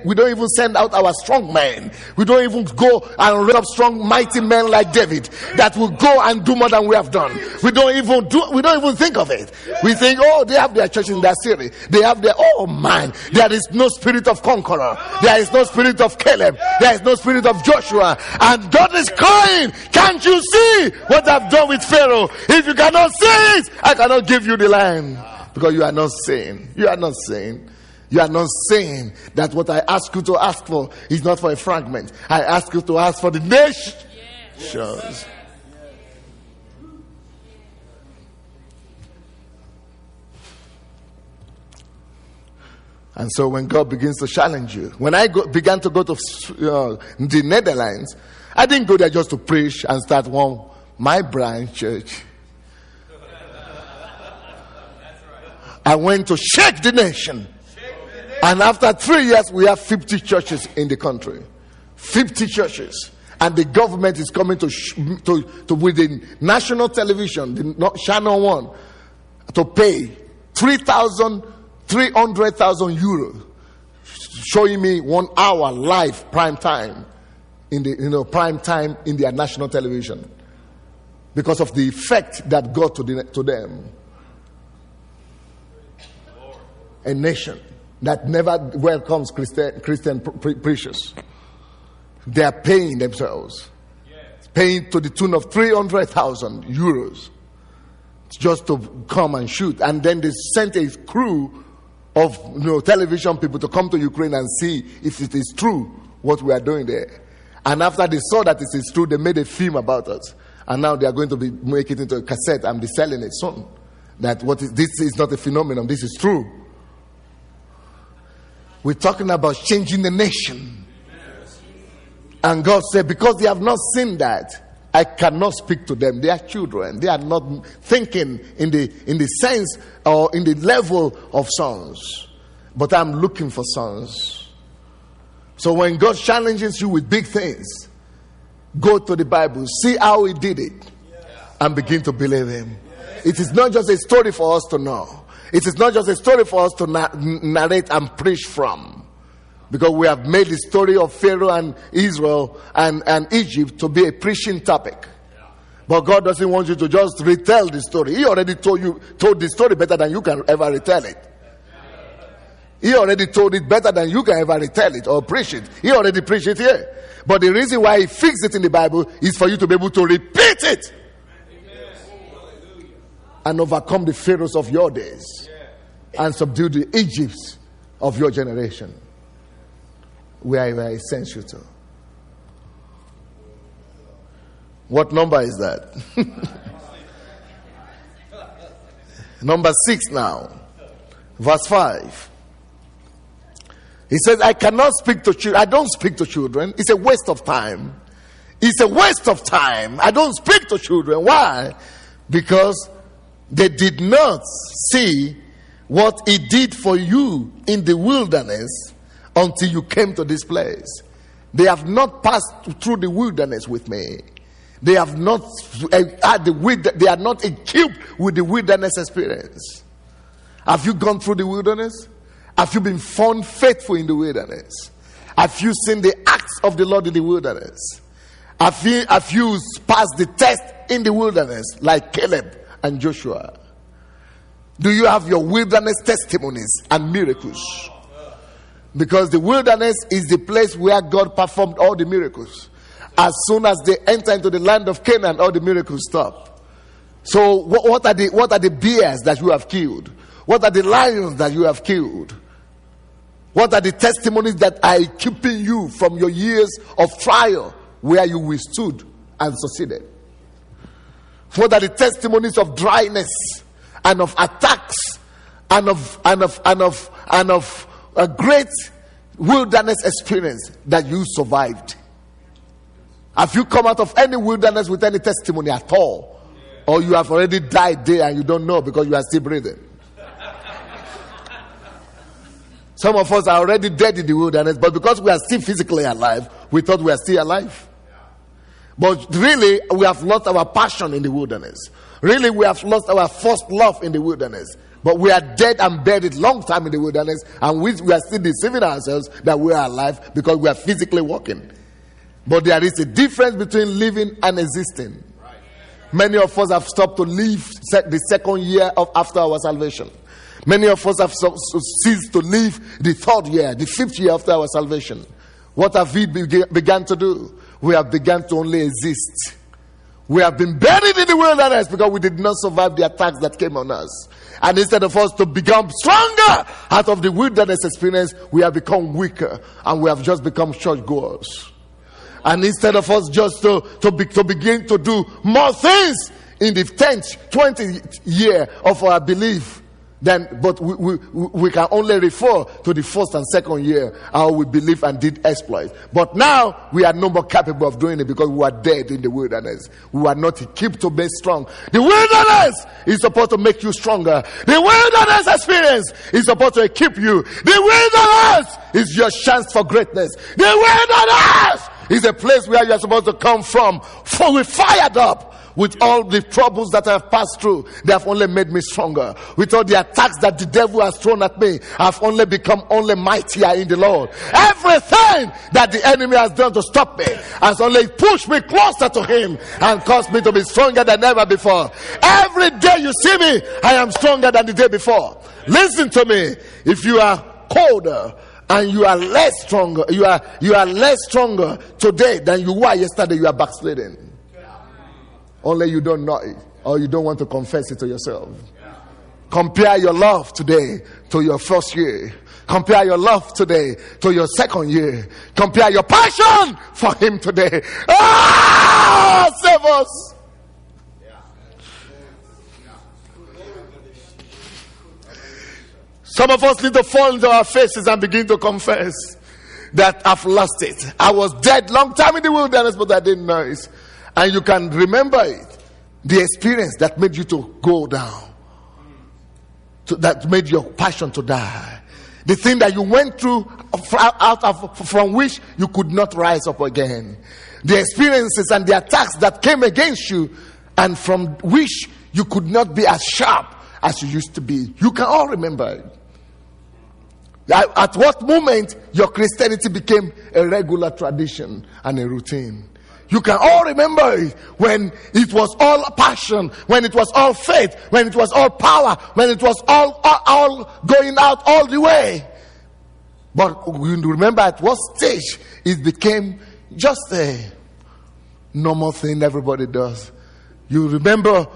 A: out our strong men. We don't even go and raise up strong, mighty men like David that will go and do more than we have done. We don't even think of it. We think, oh, they have their church in that city. They have their, oh man, there is no spirit of conqueror. There is no spirit of Caleb. There is no spirit of Joshua. And God is crying, can't you see what I've done with Pharaoh? If you cannot see it, I cannot give you the land. Because you are not saying. You are not saying. You are not saying that what I ask you to ask for is not for a fragment. I ask you to ask for the nation. Yes. And so when God begins to challenge you, when I began to go to the Netherlands, I didn't go there just to preach and start my branch church. I went to shake the nation. And after 3 years, we have 50 churches in the country. 50 churches. And the government is coming to with the national television, the Channel 1, to pay 300,000 euros, showing me 1 hour live prime time in the prime time in their national television, because of the effect that got to them. A nation that never welcomes Christian preachers. They are paying themselves, paying to the tune of 300,000 euros just to come and shoot. And then they sent a crew of television people to come to Ukraine and see if it is true what we are doing there. And after they saw that it is true, they made a film about us. And now they are going to be make it into a cassette and be selling it soon. That this is not a phenomenon, this is true. We're talking about changing the nation. And God said, because they have not seen that, I cannot speak to them. They are children. They are not thinking in the sense or in the level of sons. But I'm looking for sons. So when God challenges you with big things, go to the Bible, see how He did it, and begin to believe Him. It is not just a story for us to know. It is not just a story for us to narrate and preach from. Because we have made the story of Pharaoh and Israel and Egypt to be a preaching topic. But God doesn't want you to just retell the story. He already told the story better than you can ever retell it. He already told it better than you can ever retell it or preach it. He already preached it here. But the reason why He fixed it in the Bible is for you to be able to repeat it. And overcome the Pharaohs of your days. And subdue the Egypts of your generation. Where I sent you to. What number is that? Number 6 now. Verse 5. He says, I cannot speak to children. I don't speak to children. It's a waste of time. It's a waste of time. I don't speak to children. Why? Because they did not see what He did for you in the wilderness until you came to this place. They have not passed through the wilderness with me. They have not they are not equipped with the wilderness experience. Have you gone through the wilderness? Have you been found faithful in the wilderness? Have you seen the acts of the Lord in the wilderness? Have you passed the test in the wilderness like Caleb and Joshua? Do you have your wilderness testimonies and miracles? Because the wilderness is the place where God performed all the miracles. As soon as they enter into the land of Canaan, all the miracles stop. So what are the bears that you have killed? What are the lions that you have killed? What are the testimonies that are keeping you from your years of trial where you withstood and succeeded? What are the testimonies of dryness and of attacks and of a great wilderness experience that you survived? Have you come out of any wilderness with any testimony at all? Or you have already died there and you don't know because you are still breathing? Some of us are already dead in the wilderness, but because we are still physically alive, we thought we are still alive. But really, we have lost our passion in the wilderness. Really, we have lost our first love in the wilderness. But we are dead and buried long time in the wilderness, and we are still deceiving ourselves that we are alive because we are physically walking. But there is a difference between living and existing. Many of us have stopped to live the second year after our salvation. Many of us have ceased to live the third year, the fifth year after our salvation. What have we begun to do? We have begun to only exist. We have been buried in the wilderness because we did not survive the attacks that came on us. And instead of us to become stronger out of the wilderness experience, we have become weaker and we have just become churchgoers. And instead of us just to begin to do more things in the 10th, 20th year of our belief, but we can only refer to the first and second year how we believe and did exploits. But now we are no more capable of doing it because we are dead in the wilderness. We are not equipped to be strong. The wilderness is supposed to make you stronger. The wilderness experience is supposed to equip you. The wilderness is your chance for greatness. The wilderness is a place where you are supposed to come from, fully fired up. With all the troubles that I have passed through, they have only made me stronger. With all the attacks that the devil has thrown at me, I've only become only mightier in the Lord. Everything that the enemy has done to stop me has only pushed me closer to him and caused me to be stronger than ever before. Every day you see me, I am stronger than the day before. Listen to me. If you are colder and you are less stronger, you are less stronger today than you were yesterday, you are backsliding. Only you don't know it, or you don't want to confess it to yourself. Compare your love today to your first year. Compare your love today to your second year. Compare your passion for him today. Save us. Some of us need to fall into our faces and begin to confess that I've lost it. I was dead long time in the wilderness, but I didn't know it. And you can remember it, the experience that made you to go down, that made your passion to die, the thing that you went through from which you could not rise up again, the experiences and the attacks that came against you and from which you could not be as sharp as you used to be. You can all remember it. At what moment your Christianity became a regular tradition and a routine. You can all remember it when it was all passion, when it was all faith, when it was all power, when it was all going out all the way. But you remember at what stage it became just a normal thing everybody does. You remember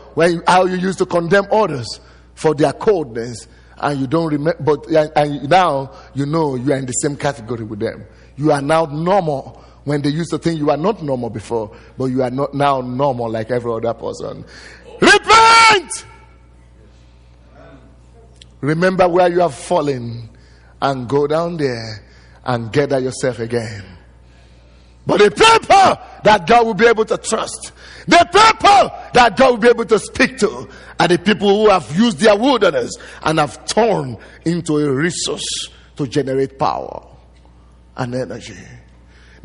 A: how you used to condemn others for their coldness, and you don't remember, and now you know you are in the same category with them. You are now normal. When they used to think you are not normal before, but you are not now normal like every other person. Repent! Remember where you have fallen and go down there and gather yourself again. But the people that God will be able to trust, the people that God will be able to speak to, are the people who have used their wilderness and have turned into a resource to generate power and energy.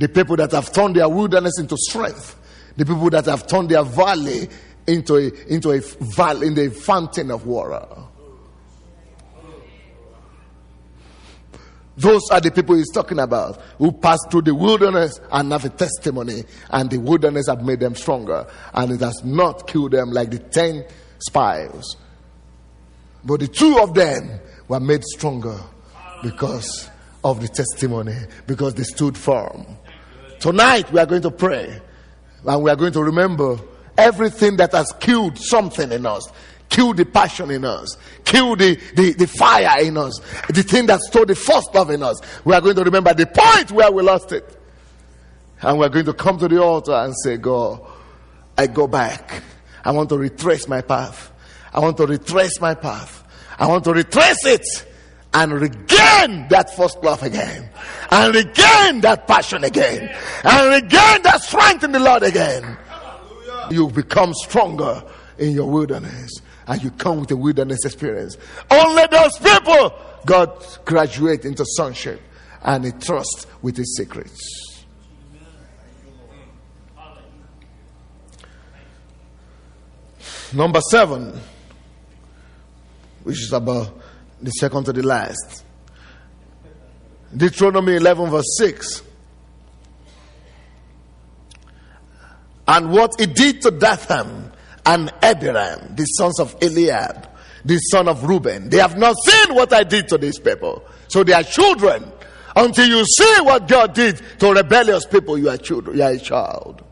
A: The people that have turned their wilderness into strength. The people that have turned their valley into a valley, in the fountain of water. Those are the people he's talking about, who passed through the wilderness and have a testimony, and the wilderness have made them stronger, and it has not killed them like the 10 spies. But the 2 of them were made stronger because of the testimony, because they stood firm. Tonight we are going to pray, and we are going to remember everything that has killed something in us, killed the passion in us, killed the fire in us, the thing that stole the first love in us. We are going to remember the point where we lost it, and we are going to come to the altar and say, God, I go back. I want to retrace my path. I want to retrace my path. I want to retrace it and regain that first love again, and regain that passion again, and regain that strength in the Lord again. You become stronger in your wilderness, and you come with a wilderness experience. Only those people God graduate into sonship, and He trusts with His secrets. Number 7, which is about the second to the last. Deuteronomy 11 verse 6. And what He did to Dathan and Abiram, the sons of Eliab, the son of Reuben, they have not seen what I did to these people. So they are children. Until you see what God did to rebellious people, you are children. You are a child.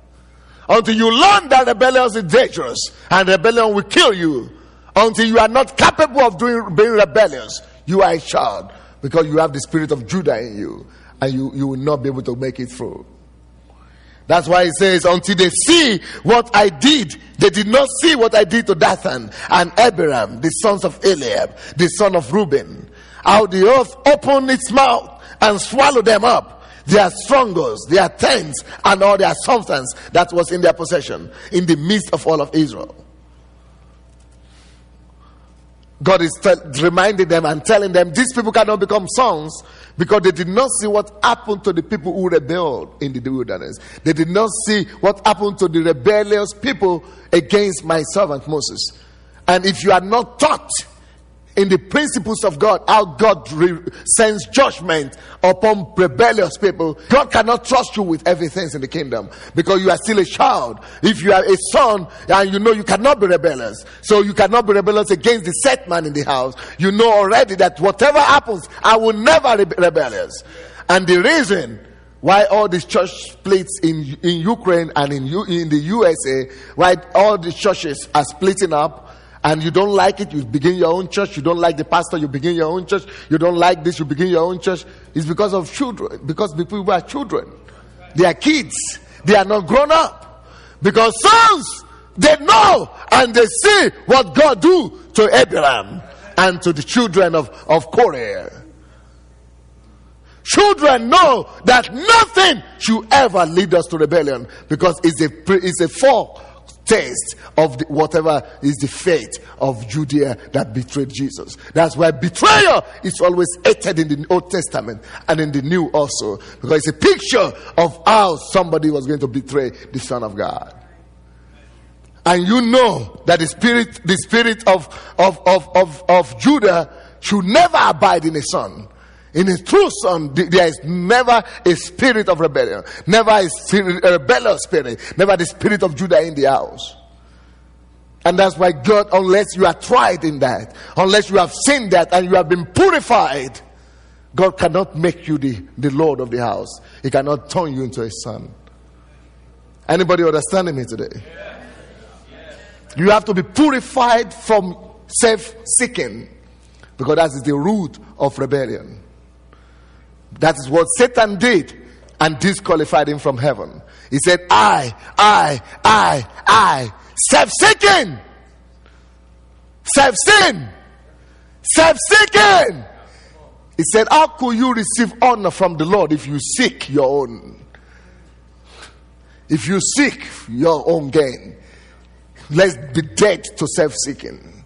A: Until you learn that rebellion is dangerous and rebellion will kill you. Until you are not capable of being rebellious, you are a child, because you have the spirit of Judah in you, and you will not be able to make it through. That's why He says, until they see what I did. They did not see what I did to Dathan and Abiram, the sons of Eliab, the son of Reuben. How the earth opened its mouth and swallowed them up, their strongholds, their tents, and all their substance that was in their possession, in the midst of all of Israel. God is reminding them and telling them, these people cannot become sons, because they did not see what happened to the people who rebelled in the wilderness. They did not see what happened to the rebellious people against my servant Moses. And if you are not taught in the principles of God, how God sends judgment upon rebellious people, God cannot trust you with everything in the kingdom, because you are still a child. If you are a son, and you know you cannot be rebellious, so you cannot be rebellious against the set man in the house, you know already that whatever happens, I will never be rebellious. And the reason why all these church splits in Ukraine and in the USA, why all the churches are splitting up, and you don't like it, you begin your own church. You don't like the pastor, you begin your own church. You don't like this, you begin your own church. It's because of children. Because the people are children. They are kids. They are not grown up. Because sons, they know and they see what God do to Abraham and to the children of Korah. Children know that nothing should ever lead us to rebellion, because it's a foretaste of whatever is the fate of Judea that betrayed Jesus. That's why betrayal is always hated in the Old Testament and in the New also, because it's a picture of how somebody was going to betray the Son of God. And you know that the spirit of Judah should never abide in a son. In a true son, there is never a spirit of rebellion, never a rebellious spirit, never the spirit of Judah in the house. And that's why God, unless you are tried in that, unless you have seen that and you have been purified, God cannot make you the Lord of the house. He cannot turn you into a son. Anybody understanding me today? You have to be purified from self-seeking, because that is the root of rebellion. That is what Satan did and disqualified him from heaven. He said, I. Self-seeking. Self-sin. Self-seeking. He said, how could you receive honor from the Lord if you seek your own? If you seek your own gain, let's be dead to self-seeking.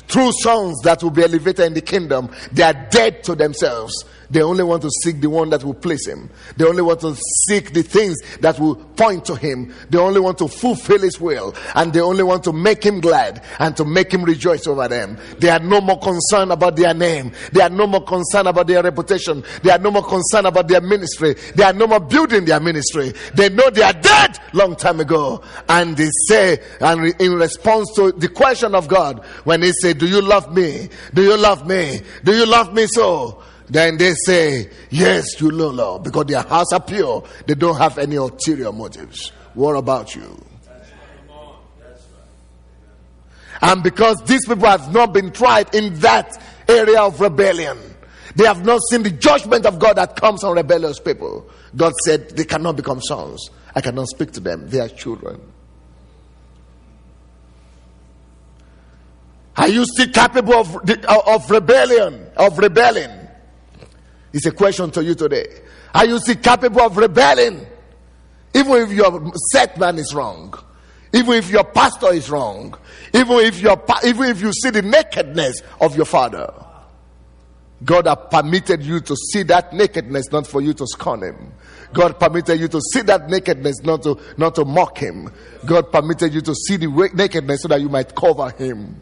A: True sons that will be elevated in the kingdom, they are dead to themselves. They only want to seek the one that will please him. They only want to seek the things that will point to him. They only want to fulfill his will. And they only want to make him glad and to make him rejoice over them. They are no more concerned about their name. They are no more concerned about their reputation. They are no more concerned about their ministry. They are no more building their ministry. They know they are dead long time ago. And they say, and in response to the question of God, when they say, do you love me? Do you love me? Do you love me so? Then they say, yes, you know, Lord, because their hearts are pure. They don't have any ulterior motives. What about you? And because these people have not been tried in that area of rebellion, they have not seen the judgment of God that comes on rebellious people. God said they cannot become sons. I cannot speak to them. They are children. Are you still capable of rebelling? It's a question to you today. Are you still capable of rebelling? Even if your set man is wrong. Even if your pastor is wrong. Even if you see the nakedness of your father. God has permitted you to see that nakedness, not for you to scorn him. God permitted you to see that nakedness, not to mock him. God permitted you to see the nakedness so that you might cover him.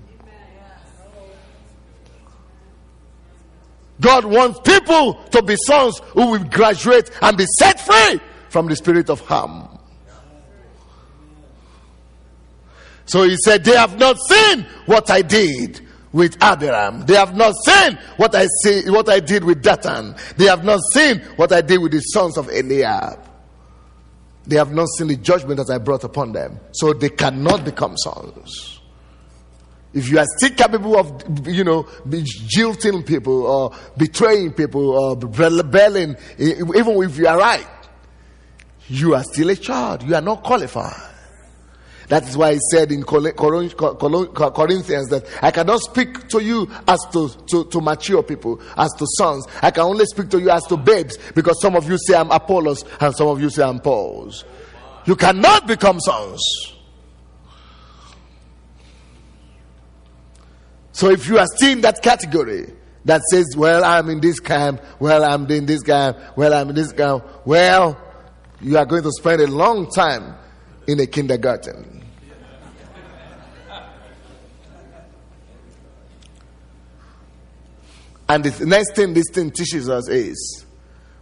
A: God wants people to be sons who will graduate and be set free from the spirit of harm. So he said, they have not seen what I did with Abiram. They have not seen what I did with Dathan. They have not seen what I did with the sons of Eliab. They have not seen the judgment that I brought upon them. So they cannot become sons. If you are still capable of, jilting people or betraying people or rebelling, even if you are right, you are still a child. You are not qualified. That is why he said in Corinthians that I cannot speak to you as to mature people, as to sons. I can only speak to you as to babes, because some of you say I'm Apollos and some of you say I'm Paul's. You cannot become sons. So if you are still in that category that says, well, I'm in this camp, well, I'm in this camp, well, I'm in this camp, well, you are going to spend a long time in a kindergarten. And the next thing this thing teaches us is,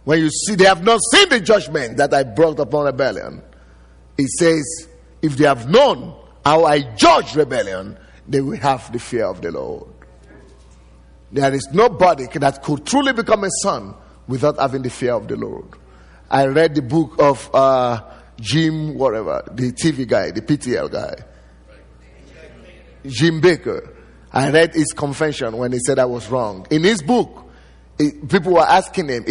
A: when you see they have not seen the judgment that I brought upon rebellion, it says, if they have known how I judge rebellion, they will have the fear of the Lord. There is nobody that could truly become a son without having the fear of the Lord. I read the book of Jim, whatever, the TV guy, the PTL guy, Jim Baker. I read his confession when he said I was wrong. In his book, people were asking him,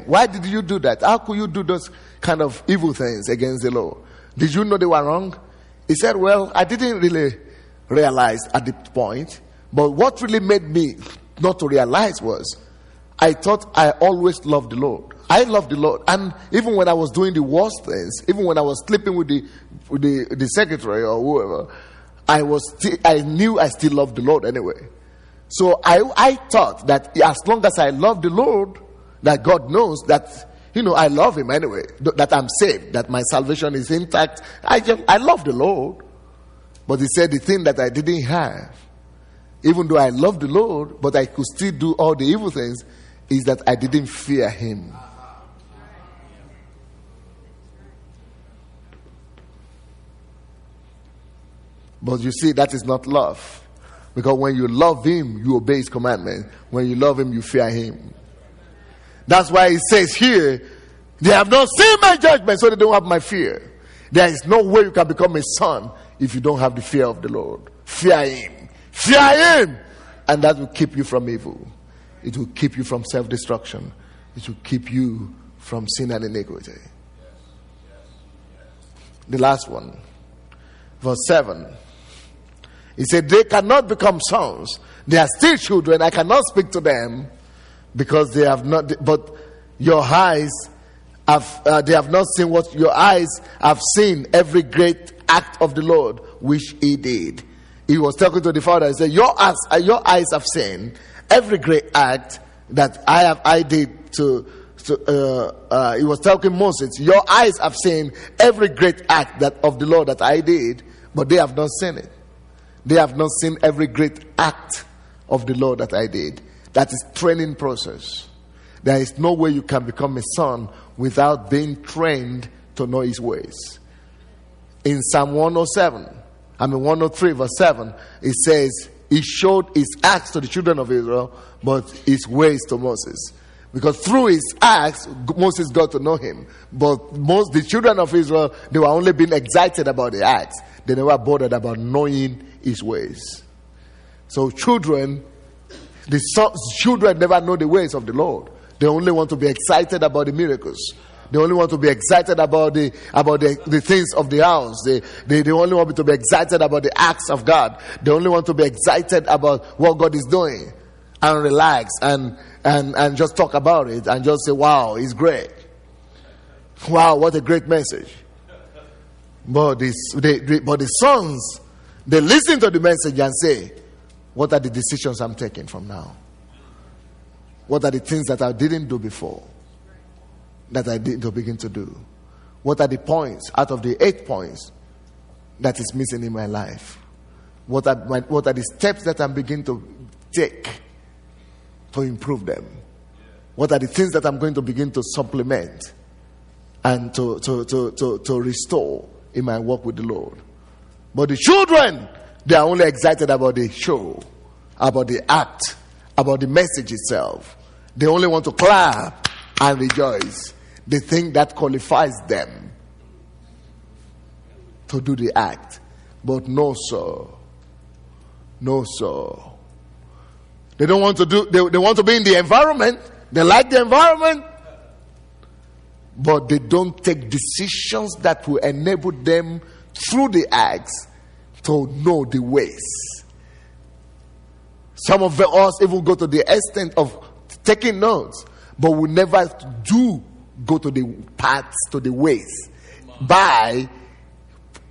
A: why did you do that? How could you do those kind of evil things against the law? Did you know they were wrong? He said, well, I didn't really realize at the point, but what really made me not to realize was I thought I always loved the Lord. I loved the Lord, and even when I was doing the worst things, even when I was sleeping with the secretary or whoever, I knew I still loved the Lord anyway. So I thought that as long as I love the Lord, that God knows that I love him anyway, that I'm saved, that my salvation is intact. I love the Lord. But he said the thing that I didn't have, even though I love the Lord, but I could still do all the evil things, is that I didn't fear him. But you see, that is not love. Because when you love him, you obey his commandments. When you love him, you fear him. That's why he says here, they have not seen my judgment, so they don't have my fear. There is no way you can become a son if you don't have the fear of the Lord. Fear him. Fear him. And that will keep you from evil. It will keep you from self-destruction. It will keep you from sin and iniquity. The last one. Verse 7. He said, they cannot become sons. They are still children. I cannot speak to them because they have not, but your eyes they have not seen what your eyes have seen, every great act of the Lord which he did. He was talking to the father. He said, your eyes have seen every great act that I did to he was telling Moses, your eyes have seen every great act of the Lord that I did, but they have not seen it. They have not seen every great act of the Lord that I did. That is training process. There is no way you can become a son without being trained to know his ways. In Psalm 103 verse 7, it says, he showed his acts to the children of Israel, but his ways to Moses. Because through his acts, Moses got to know him. But the children of Israel, they were only being excited about the acts. They never bothered about knowing his ways. So children never know the ways of the Lord. They only want to be excited about the miracles. They only want to be excited about the things of the house. They only want to be excited about the acts of God. They only want to be excited about what God is doing. and relax and just talk about it and just say, wow, it's great. Wow, what a great message. But the sons, they listen to the message and say, what are the decisions I'm taking from now? What are the things that I didn't do before that I need to begin to do? What are the points out of the 8 points that is missing in my life? What are the steps that I'm beginning to take to improve them? What are the things that I'm going to begin to supplement and to restore in my walk with the Lord? But the children, they are only excited about the show, about the act, about the message itself. They only want to clap and rejoice. They think that qualifies them to do the act. But no, sir. No, sir. They don't want to do, they want to be in the environment. They like the environment. But they don't take decisions that will enable them through the acts to know the ways. Some of us even go to the extent of taking notes, but we never do go to the paths, to the ways, by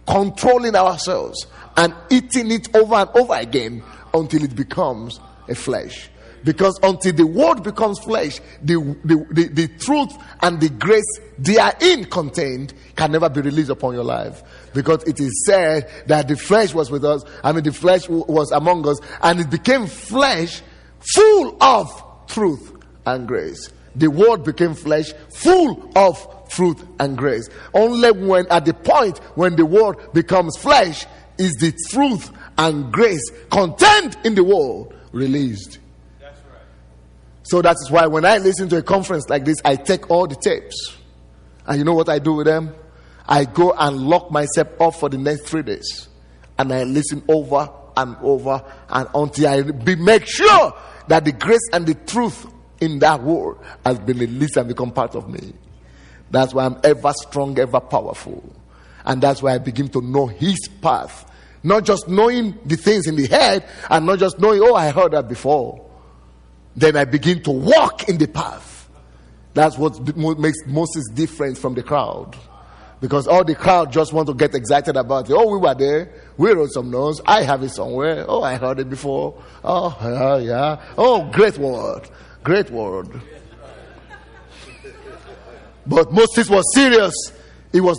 A: controlling ourselves and eating it over and over again until it becomes a flesh. Because until the word becomes flesh, the truth and the grace therein contained can never be released upon your life. Because it is said that the flesh was with us, the flesh was among us, and it became flesh full of truth and grace. The word became flesh full of truth and grace. Only when at the point when the word becomes flesh is the truth and grace contained in the word released. So that is why when I listen to a conference like this, I take all the tapes. And you know what I do with them? I go and lock myself up for the next 3 days. And I listen over and over and until I make sure that the grace and the truth in that word has been released and become part of me. That's why I'm ever strong, ever powerful. And that's why I begin to know his path. Not just knowing the things in the head and not just knowing, oh, I heard that before. Then I begin to walk in the path. That's what makes Moses different from the crowd. Because all the crowd just want to get excited about it. Oh, we were there. We wrote some notes. I have it somewhere. Oh, I heard it before. Oh, yeah. Oh, great word. Great word. But Moses was serious. He was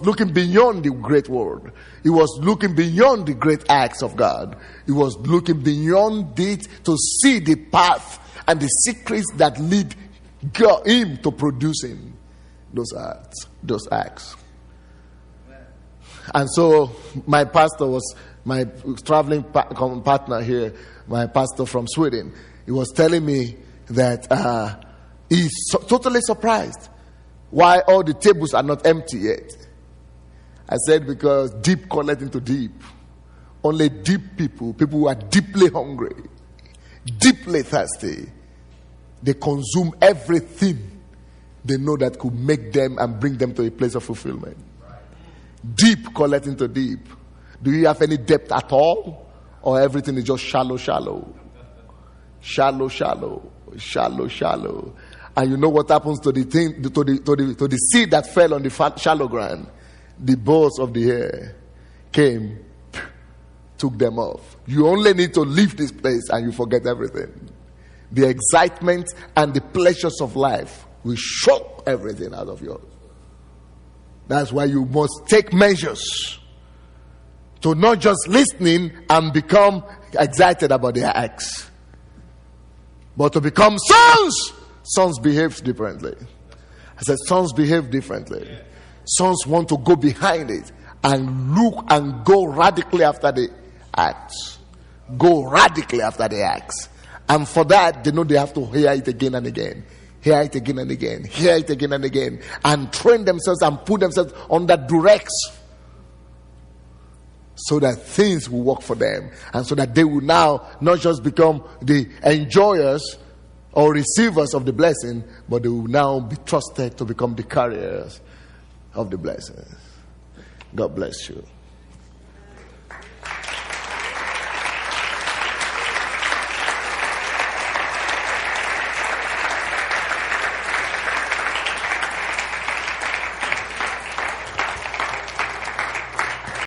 A: looking beyond the great word. He was looking beyond the great acts of God. He was looking beyond it to see the path and the secrets that lead him to producing those acts. And so my pastor was my traveling partner here, my pastor from Sweden. He was telling me that he's totally surprised why all the tables are not empty yet. I said, because deep calleth into deep. Only deep people who are deeply hungry, deeply thirsty, they consume everything they know that could make them and bring them to a place of fulfillment. Deep calleth into deep. Do you have any depth at all? Or everything is just shallow? Shallow. And you know what happens to the thing, to the seed that fell on the shallow ground? The birds of the air came, took them off. You only need to leave this place and you forget everything. The excitement and the pleasures of life will shock everything out of yours. That's why you must take measures to not just listening and become excited about their acts, but to become sons. Sons behave differently. I said sons behave differently. Sons want to go behind it and look and go radically after the acts. Go radically after the acts. And for that, they know they have to hear it again and again. Hear it again and again. Hear it again and again. And train themselves and put themselves under duress. So that things will work for them. And so that they will now not just become the enjoyers or receivers of the blessing, but they will now be trusted to become the carriers of the blessings. God bless you.